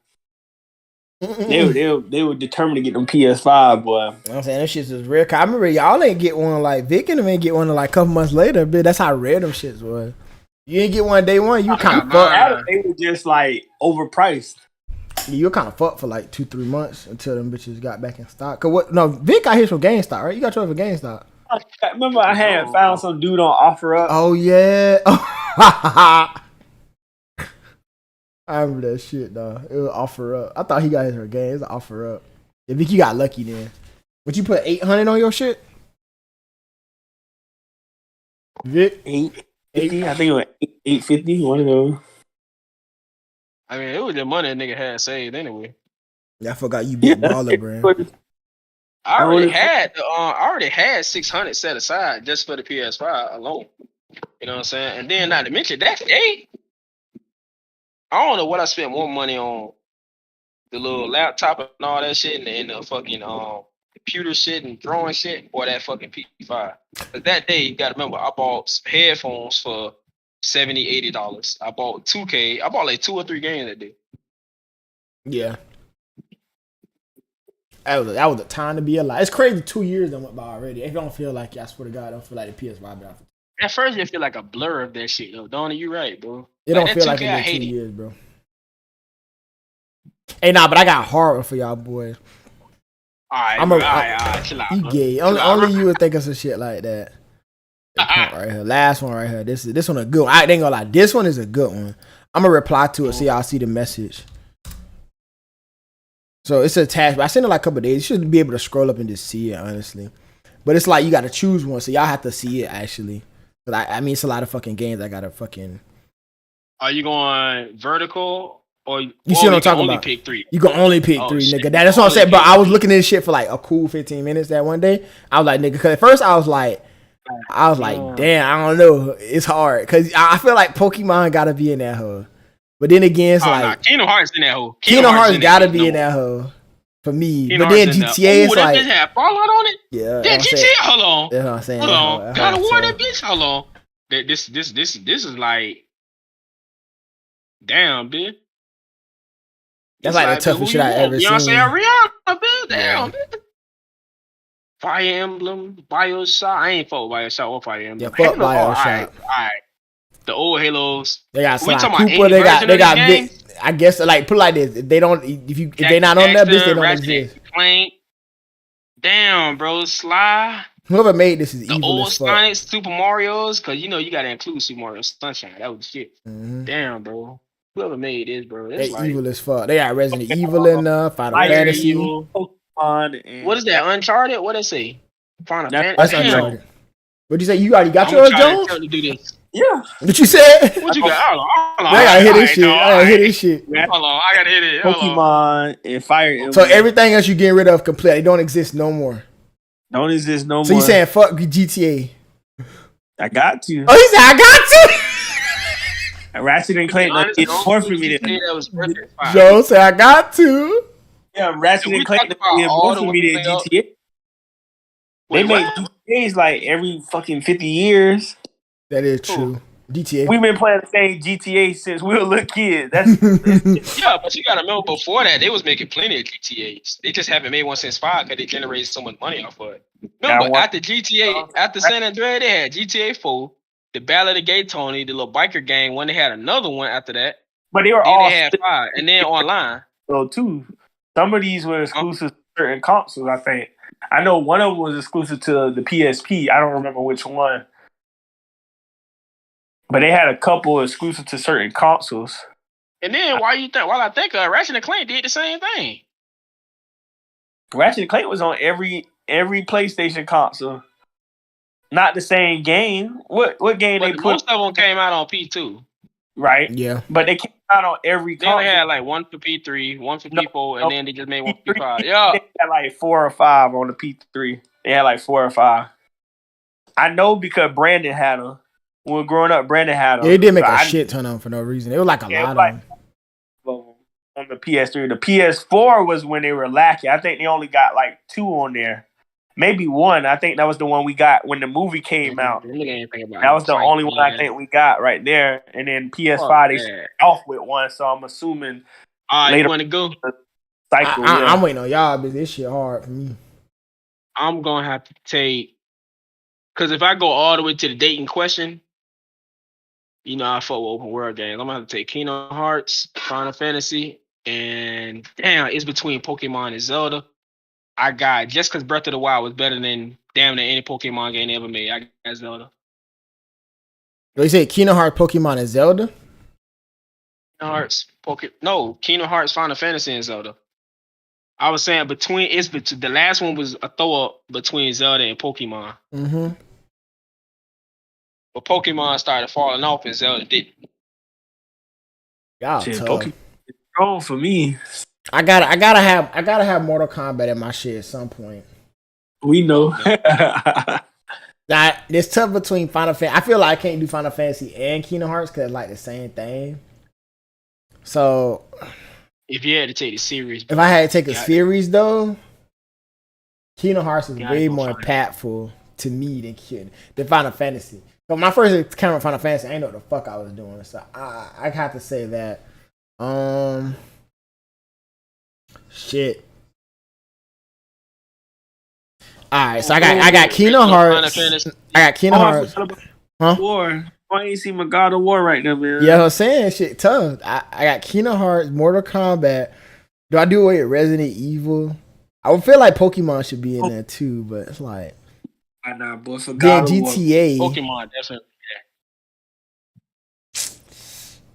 They were determined to get them PS5, boy. I'm saying that shit was rare. I remember y'all ain't get one like Vic and them ain't get one like a couple months later, but that's how rare them shits was. You ain't get one day one, you kind of fucked. They were just like overpriced. You were kind of fucked for like 2-3 months until them bitches got back in stock. Cause what? No, Vic got his from GameStop, right? You got yours from GameStop. I remember I had found some dude on OfferUp. Oh yeah. I remember that shit, dog. It was OfferUp. I thought he got his from Games. It's OfferUp. Yeah, Vic, you got lucky then. But you put 800 on your shit? Vic? 850. I think it was 850. One of those. I mean, it was the money that nigga had saved anyway. Yeah, I forgot you big baller, bro. I already had 600 set aside just for the PS5 alone. You know what I'm saying? And then not to mention that day, I don't know what I spent more money on the little laptop and all that shit, and the fucking computer shit and drawing shit, or that fucking P5. But that day, you gotta remember, I bought headphones for $70, $80. I bought 2K. I bought like 2 or 3 games that day. Yeah. That was a time to be alive. It's crazy 2 years that went by already. If you don't feel like it, I swear to God, I don't feel like the PS5 been out. At first, you feel like a blur of that shit, though. Donnie, you right, bro. It don't feel like it's been 2 years, bro. Hey, nah, but I got horror for y'all boys. Alright, chill out. You gay. Only you would think of some shit like that. Right here. Last one right here. This one a good one. I ain't gonna lie. This one is a good one. I'm gonna reply to it so y'all see the message. So it's attached. I sent it like a couple of days. You should be able to scroll up and just see it, honestly. But it's like you gotta choose one, so y'all have to see it actually. But I mean, it's a lot of fucking games I gotta fucking. Are you going vertical? Or you see what I'm talking about? Pick 3. You can only pick 3, nigga. That's what I'm saying. But I was looking at this shit for like a cool 15 minutes that one day. I was like, nigga, because at first I was like, damn, I don't know. It's hard. Because I feel like Pokemon got to be in that hole. But then again, it's like. Nah, Kingdom Hearts in that hole. Kingdom Hearts got to be in that hole. For me. Kingdom but then GTA is like. That bitch had Fallout on it? Yeah. Yeah, GTA, hold on. That's what I'm saying. Hold on. God of War, that bitch, hold on. This is like. Damn, bitch. That's like the toughest shit I ever seen. Rihanna, bitch. Damn, bitch. Fire Emblem, Bioshock. I ain't fuck Bioshock or Fire Emblem. Yeah, fuck Bioshock. All right. The old Halos. They got Sly Cooper. They got Vic. I guess like put it like this. If they don't, if they not on that bitch, they don't exist. Clank. Damn, bro. Sly. Whoever made this is evil the old as fuck. Sonic, Super Mario's, because you know you gotta include Super Mario Sunshine. That was shit. Mm-hmm. Damn, bro. Whoever made this, bro. They like, evil as fuck. They got Resident Evil in Final Fantasy. Pokemon. What is that? Uncharted? What they say? Final Fantasy. That's Uncharted. What'd you say? You already got yours, Jones? To do this. Yeah. What you said? What you got? Hold on. I gotta hear this shit. I gotta hear this shit. Hold on. I gotta hear it. Pokemon and Fire Emblem. So everything else you getting rid of completely. They don't exist no more. Don't exist no more. So you saying fuck GTA? I got to. Oh, he said I got to. Ratchet and Clank did more for me than Joe said I got to. Yeah, Ratchet and Clank did more for me than GTA. They make GTAs like every fucking 50 years. That is true. GTA. We've been playing the same GTA since we were little kids. That's yeah, but you gotta remember before that they was making plenty of GTAs. They just haven't made one since 5 because they generated so much money off of it. Remember after GTA, after San Andreas, they had GTA 4, the Ballad of Gay Tony, the little biker gang one. They had another one after that. But they were then all they had 5, and then online. So too, some of these were exclusive to certain consoles. I think I know one of them was exclusive to the PSP. I don't remember which one. But they had a couple exclusive to certain consoles. And then while I think Ratchet and Clank did the same thing. Ratchet and Clank was on every PlayStation console. Not the same game. What game they put? Most of them came out on P2. Right. Yeah. But they came out on every console. They had like one for P3, one for P4, and then they just made one for P5. Yeah. They had like 4 or 5 on the P3. They had like 4 or 5. I know because Brandon had them. When we were growing up, Brandon had them. Yeah, they did make a shit ton of them for no reason. It was like a lot of them. On the PS3. The PS4 was when they were lacking. I think they only got like 2 on there. Maybe 1. I think that was the one we got when the movie came out. That was the only one I think we got right there. And then PS5, they started off with 1. So I'm assuming later you want to go? Cycle, I'm waiting on y'all, but this shit hard for me. I'm going to have to take... Because if I go all the way to the date in question, you know, I fuck with open world games. I'm going to have to take Kingdom Hearts, Final Fantasy, and damn, it's between Pokemon and Zelda. I got, just because Breath of the Wild was better than damn near any Pokemon game they ever made, I got Zelda. You say Kingdom Hearts, Pokemon, and Zelda? Kingdom Hearts, Final Fantasy, and Zelda. I was saying the last one was a throw up between Zelda and Pokemon. Mm-hmm. But Pokemon started falling off and Zelda didn't. Y'all tough. Wrong for me. I gotta have Mortal Kombat in my shit at some point. We know. Now, it's tough between Final Fantasy. I feel like I can't do Final Fantasy and Kingdom Hearts because it's like the same thing. So If you had to take the series, if I had to take a series though, Kingdom Hearts is way more impactful to me than Final Fantasy. But my first encounter with Final Fantasy, I didn't know what the fuck I was doing, so I have to say that. Shit. All right, so I got Kingdom Hearts. I got Kingdom Hearts. Huh? War. Why ain't see my God of War right now, man? Yeah, I'm saying shit tough. I got Kingdom Hearts, Mortal Kombat. Do I do away with Resident Evil? I would feel like Pokemon should be in there too, but it's like. I know, boy. For God then GTA. Pokemon definitely.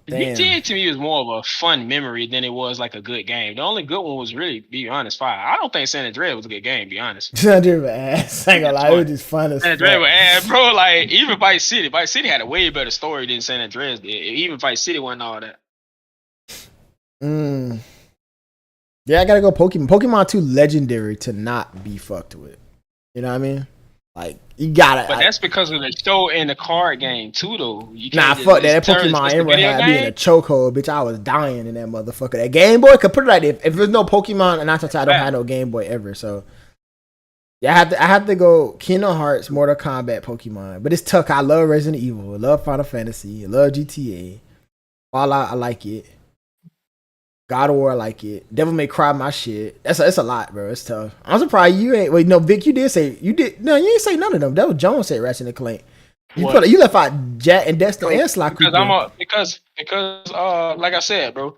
Damn. GTA to me was more of a fun memory than it was like a good game. The only good one was really, be honest, Fire. I don't think San Andreas was a good game, be honest. San Andreas was ass. I ain't gonna lie, it was just fun as fuck. San Andreas was ass, bro. Like, even Vice City. Vice City had a way better story than San Andreas did. Even Vice City wasn't all that. Yeah, I gotta go Pokemon. Pokemon too legendary to not be fucked with. You know what I mean? Like, you gotta. But that's because of the show and the card game too, though. Nah, fuck that. That Pokemon Emerald had me in a chokehold, bitch. I was dying in that motherfucker. That Game Boy, could put it like this. If there's no Pokemon, and I don't have no Game Boy ever, so. Yeah, I have to go Kingdom Hearts, Mortal Kombat, Pokemon. But it's tough. I love Resident Evil. I love Final Fantasy. I love GTA. All I like it. God of War, I like it. Devil May Cry, my shit. It's a lot, bro. It's tough. I'm surprised you ain't. Wait, no, Vic, you did say you did. No, you ain't say none of them. That was Jones said Ratchet and Clank. You left out Jack and Dexter and Sly Cooper. Because like I said, bro,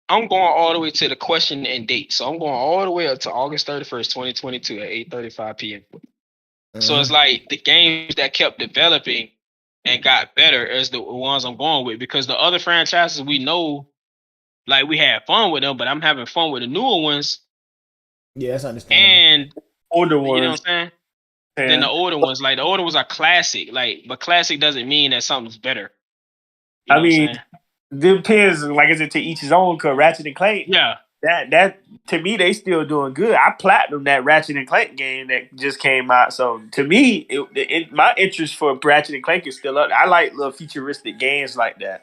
I'm going all the way to the question and date. So I'm going all the way up to August 31st, 2022 at 8:35 p.m. So it's like the games that kept developing and got better as the ones I'm going with, because the other franchises we know. Like, we had fun with them, but I'm having fun with the newer ones. Yeah, that's understandable. And older ones. You know what I'm saying? Yeah. Then the older ones. Like, the older ones are classic. Like, but classic doesn't mean that something's better. I mean, depends. Like, is it to each his own? Cause Ratchet and Clank. Yeah. That to me, they still doing good. I platinum that Ratchet and Clank game that just came out. So to me, my interest for Ratchet and Clank is still up. I like little futuristic games like that.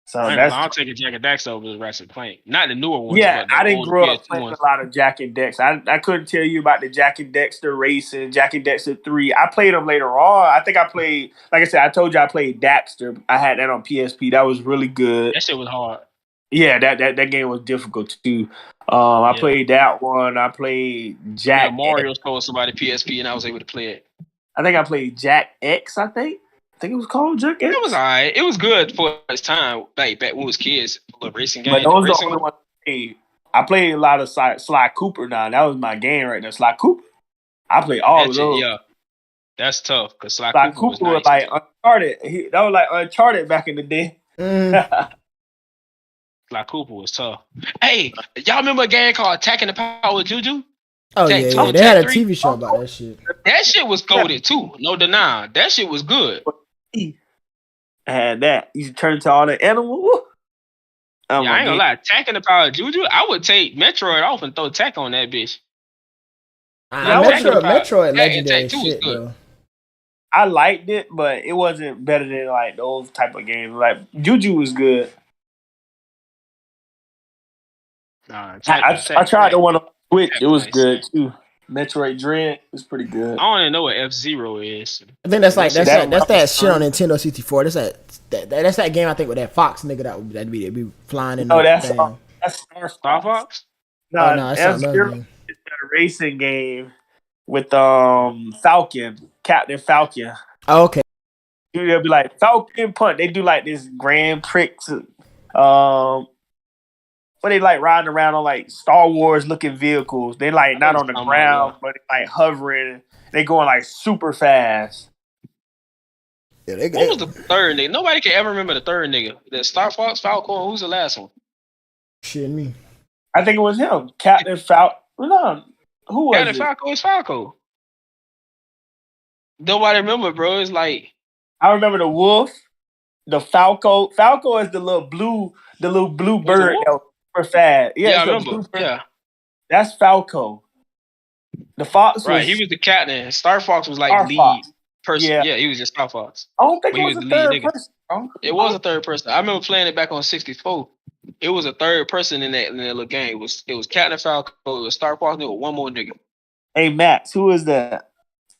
So I'll take a Jack and Daxter over the Ratchet and Clank. Not the newer ones. Yeah, I didn't grow up playing a lot of Jack and Dexter. I couldn't tell you about the Jack and Dexter Racing, Jack and Dexter 3. I played them later on. I think I played, like I said, I told you I played Daxter. I had that on PSP. That was really good. That shit was hard. Yeah, that game was difficult too. I played that one. I played Jack. Yeah, Mario stole somebody PSP and I was able to play it. I think I played Jack X, I think it was called Jack X. It was alright. It was good for its time, like back when we was kids. A racing game. But those the only one I played a lot of Sly Cooper now. That was my game right there. Sly Cooper. I played all of those. Yeah. That's tough because Sly Cooper was nice. Like Uncharted. That was like Uncharted back in the day. Sly Cooper was tough. Hey, y'all remember a game called Attacking the Power of Juju? Oh, yeah. They had a TV show about that shit. That shit was goated too. No denying. That shit was good. I had that. You turn into all the animals. I ain't gonna lie. Attacking the Power of Juju, I would take Metroid off and throw Tech on that bitch. Metroid legendary shit, bro. I liked it, but it wasn't better than like those type of games. Like Juju was good. I tried the one on Switch. It was good too. Metroid Dread was pretty good. I don't even know what F-Zero is. I think that's that shit on Nintendo 64. That's that game I think with that Fox nigga that be flying in. Oh, that's Star Fox. No, F-Zero is a racing game with Falcon, Captain Falcon. Oh, okay. Dude, they'll be like Falcon Punch. They do like this Grand Prix. But they like riding around on like Star Wars looking vehicles. They like not on the ground, but they like hovering. They going like super fast. Yeah, what was the third nigga? Nobody can ever remember the third nigga. The Star Fox, Falcon. Who's the last one? Shit, me. I think it was him, Captain Falcon. No, who was Captain Falcon was Falco. Nobody remember, bro. It's like I remember the wolf, the Falco. Falco is the little blue bird. Super fast. Yeah, I remember. Yeah. That's Falco. The Fox right, he was the captain. Star Fox was like the lead person. Yeah, he was just Star Fox. I don't think it was the third person. It was a third person. I remember playing it back on 64. It was a third person in that little game. It was Captain Falco, it was Star Fox, and it was one more nigga. Hey Max, who is that?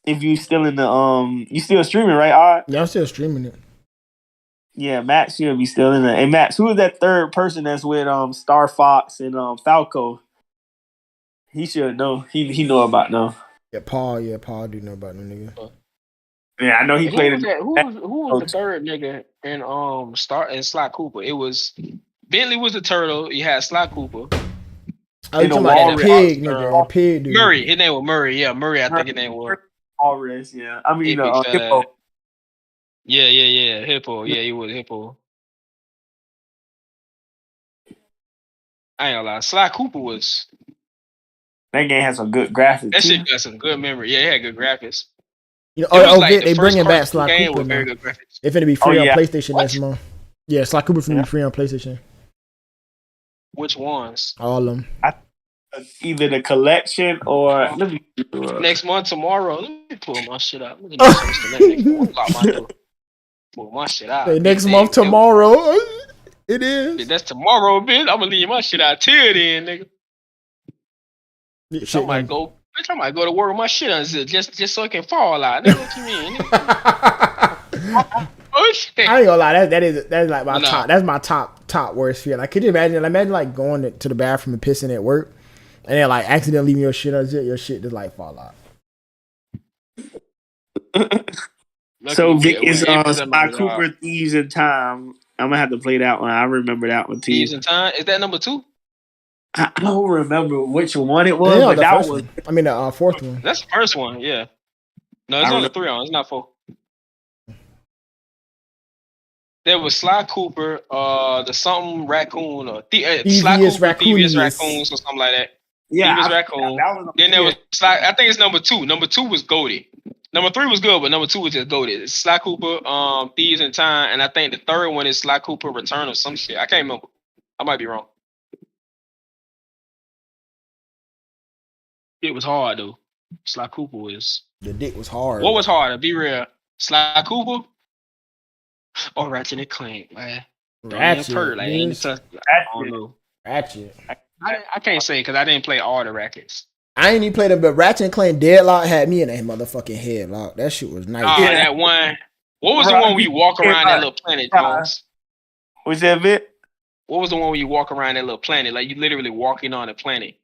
If you still in the you still streaming, right? All right. Yeah, I'm still streaming it. Yeah, Max should be still in there. Hey Max, who is that third person that's with Star Fox and Falco? He should know. He know about now. Yeah, Paul do know about them nigga. Yeah, I know he played in Who was the third nigga in Sly Cooper? It was Bentley was the turtle. You had Sly Cooper. Oh, you talking about that pig nigga? Pig dude. Murray. His name was Murray. Yeah, Murray. I think his name was. Walrus. Yeah, I mean Hippo. Yeah. Hippo. Yeah, he was Hippo. I ain't gonna lie. Sly Cooper was. That game has some good graphics. That shit got some good memory. Yeah, it had good graphics. You know, they bringing back Sly Cooper now. It's finna be free on PlayStation next month. Yeah, Sly Cooper finna be free on PlayStation. Which ones? All of them. Either the collection or next month tomorrow. Let me pull my shit out. Let me lock my door. Pull my shit out. Hey, next month tomorrow. It is. That's tomorrow, bitch. I'm gonna leave my shit out till then, nigga. I might go to work with my shit unzipped just so it can fall out. Nigga, what you mean? Oh, shit. I ain't gonna lie, that's like my top. That's my top worst fear. Like, could you imagine? Imagine like going to the bathroom and pissing at work, and then like accidentally leaving your shit unzipped. Your shit just like fall out. So Vic is Sly Cooper, Thieves in Time. I'm gonna have to play that one. I remember that one too. Thieves in Time. Is that number 2? I don't remember which one it was, but that was. I mean the fourth one. That's the first one. Yeah. No, it's only 3 on. It's not 4. There was Sly Cooper, the something raccoon or Sly Cooper, Thievius Raccoons or something like that. Yeah, Thievius Raccoon. Then there was Sly. I think it's number 2. Number 2 was goated. Number 3 was good, but number 2 was just goated. It's Sly Cooper, Thieves in Time, and I think the third one is Sly Cooper Return or some shit. I can't remember. I might be wrong. It was hard though. Sly Cooper was. The dick was hard. What was harder? Be real. Sly Cooper or Ratchet and Clank, man. Ratchet. I don't know. Ratchet. I can't say because I didn't play all the rackets. I ain't even played them, but Ratchet and Clank Deadlock had me in that motherfucking headlock. That shit was nice. Oh, that one. What was the one where you walk around that little planet, Jones? Was that it? What was the one where you walk around that little planet? Like you literally walking on a planet.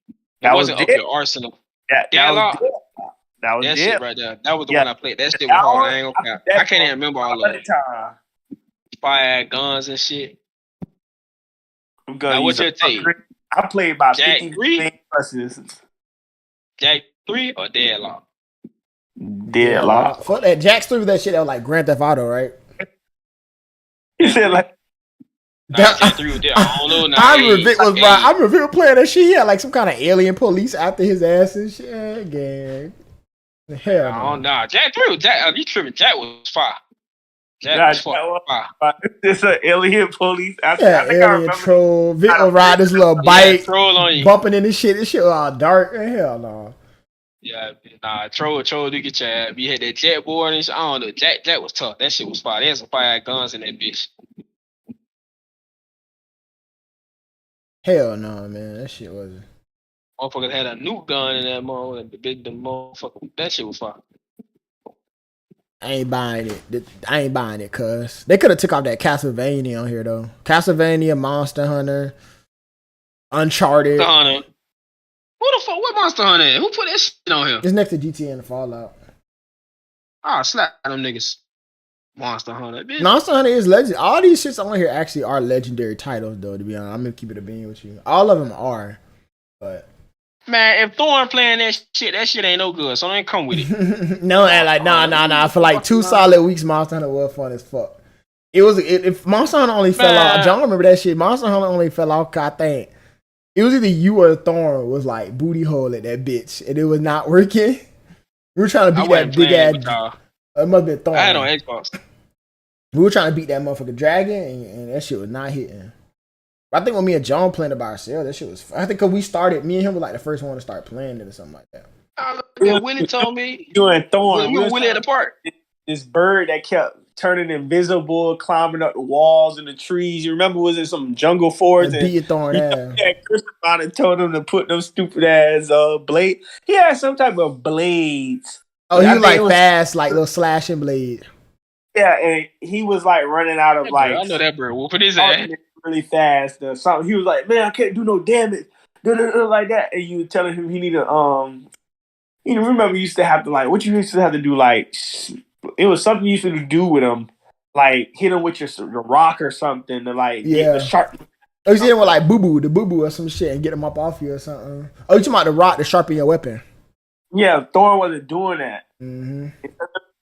It wasn't up your arsenal. That was that shit right there. That was the one I played. That shit was hard. I ain't gonna I can't even remember all of it. Fire guns and shit. Now, what's your take? I played about Jack 50 versus Jack 3 or Deadlock? Deadlock. Fuck that. Jack 3 was that shit that was like Grand Theft Auto, right? He said like. Jack 3 was there. I don't know. I remember Vic was playing that shit. He had like some kind of alien police after his ass and shit. Gang. Hell no. Jack 3 was Jack. You tripping? Jack was fire. Jack was fire. It's an alien police. Alien troll. Vic will ride this little bike, bumping in this shit. This shit was all dark. Hell no. Yeah, troll to get your ass. You had that jet board and shit. I don't know. Jack was tough. That shit was fire. They had some fire guns in that bitch. Hell no, man. That shit wasn't. Motherfuckers had a nuke gun in that motherfucker. The motherfucker. That shit was fire. I ain't buying it, cuz. They could have took off that Castlevania on here, though. Castlevania, Monster Hunter, Uncharted. Monster Hunter. Who the fuck? What Monster Hunter is? Who put that shit on here? It's next to GTA and Fallout. Slap them niggas. Monster Hunter, bitch. Monster Hunter is legend. All these shits on here actually are legendary titles, though. To be honest, I'm gonna keep it a bean with you. All of them are, but man, if Thorn playing that shit ain't no good. So don't come with it. No, and like nah. For like 2 solid weeks, Monster Hunter was fun as fuck. It was if Monster Hunter only fell off. John remember that shit. Monster Hunter only fell off. I think it was either you or Thorn was like booty hole at that bitch, and it was not working. We were trying to beat that big ass. It must have been Thorn. I had on Xbox. We were trying to beat that motherfucker dragon, and that shit was not hitting. But I think when me and John playing it by ourselves, that shit was. I think because we started, me and him were like the first one to start playing it or something like that. Willie told me you and Thorn. You and Willie at the park. this bird that kept turning invisible, climbing up the walls and the trees. You remember, was it some jungle forest? And beat Thorn ass. Yeah, Christopher told him to put them stupid ass blade. He had some type of blades. Oh, he was like fast, like little slashing blade. Yeah, and he was like running out of like. I know that bird whooping his ass really fast or something. He was like, "Man, I can't do no damage," like that. And you telling him he needed remember you used to have to like what you used to have to do like it was something you used to do with him, like hit him with your rock or something to like get the sharp. Oh, you see him with like boo boo or some shit and get him up off you or something. Oh, you talking about the rock to sharpen your weapon? Yeah, Thor wasn't doing that. Mm-hmm.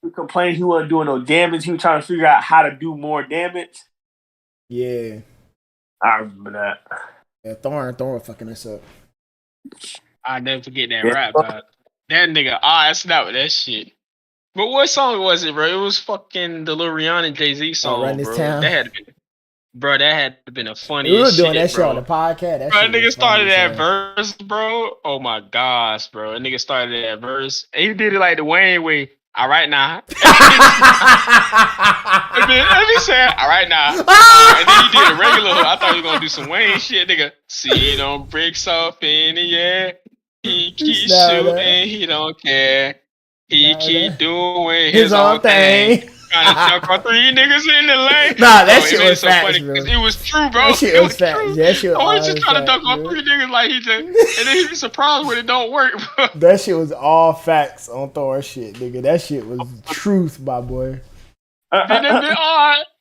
He complained he wasn't doing no damage. He was trying to figure out how to do more damage. Yeah, I remember that. Yeah, Thorn was fucking us up. I never forget that rap, bro. That nigga, I snapped with that shit. But what song was it, bro? It was fucking the Lil Rihanna and Jay-Z song, Run This bro. Town. That had to been a funny We were shit, doing that bro. shit on the podcast. That nigga started that verse, bro. Oh my gosh, bro. That nigga started that verse. And he did it like the Wayne way. All right now. And then he said, all right now. And then he did a regular hook. I thought he was going to do some Wayne shit, nigga. See, don't bricks off in the air. He keeps shooting, he don't care. He keep doing his own thing. Trying to dunk on 3 niggas in the lane. Nah, that shit was facts, bro. It was true, bro. That shit was facts. That shit was he's just trying to dunk on 3 niggas like he just, and then he be surprised when it don't work, bro. That shit was all facts on Thor shit, nigga. That shit was truth, my boy.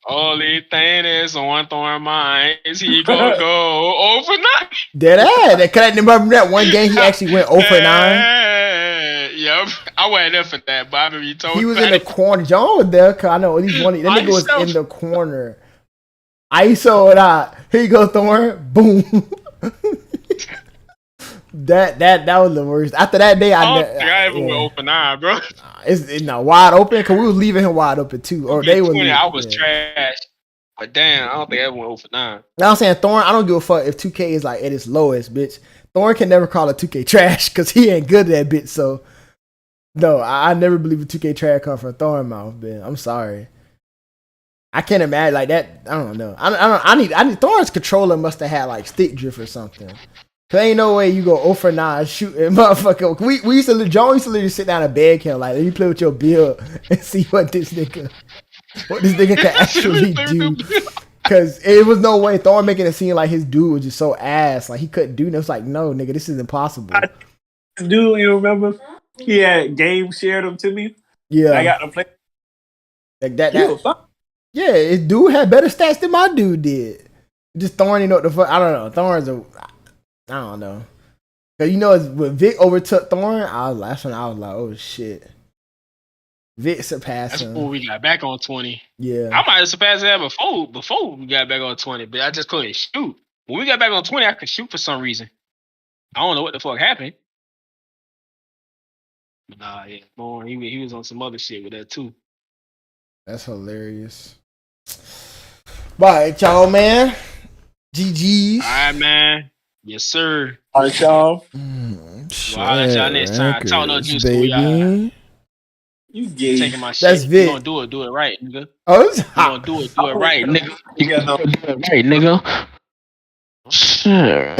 Only thing that's on Thor's mind is he gonna go overnight. Dead ass. Can I remember that one game he actually went 0-9? Yep, I wasn't there for that, but I remember you told me. He was in the corner. John was there, cause I know at least one. That nigga was in the corner. ISO it out. Here you go, Thorn. Boom. That was the worst. After that day, I ever went 0-9, bro. It's not wide open because we was leaving him wide open too. Or they was. I was trash. But damn, I don't think I ever went 0-9. Now I'm saying Thorn, I don't give a fuck if 2K is like at its lowest, bitch. Thorn can never call a 2K trash because he ain't good at that bitch. So no, I never believe a 2K trash come from Thorn mouth, man. I'm sorry. I can't imagine like that. I don't know. I need Thorn's controller must have had like stick drift or something. Cause ain't no way you go 0-9 shooting motherfucker. We used to John used to literally sit down and beg him like, let me play with your build and see what this nigga can actually do. Cause it was no way Thorn making it seem like his dude was just so ass, like he couldn't do nothing. It's like, no, nigga, this is impossible. Dude, you remember? He had game shared them to me. Yeah, I got to play like that. Yeah, his dude had better stats than my dude did. Just Thorn, you know what the fuck? I don't know. Thorn's I don't know. Cause you know when Vic overtook Thorn, that's when I was like, oh shit. Vic surpassed him. That's before we got back on 20. Yeah. I might have surpassed that before we got back on 20, but I just couldn't shoot. When we got back on 20, I could shoot for some reason. I don't know what the fuck happened. But nah, yeah. Boy, he was on some other shit with that too. That's hilarious. Bye, y'all, man. GG's. All right, man. Yes, sir. All right, y'all. Well, I'll let y'all next time. Talk no juice to y'all. You gay. Taking my shit. That's Vic. You gonna do it right, nigga. Oh, it's hot. You gonna do it right, nigga. You gotta do it right, nigga. Shit.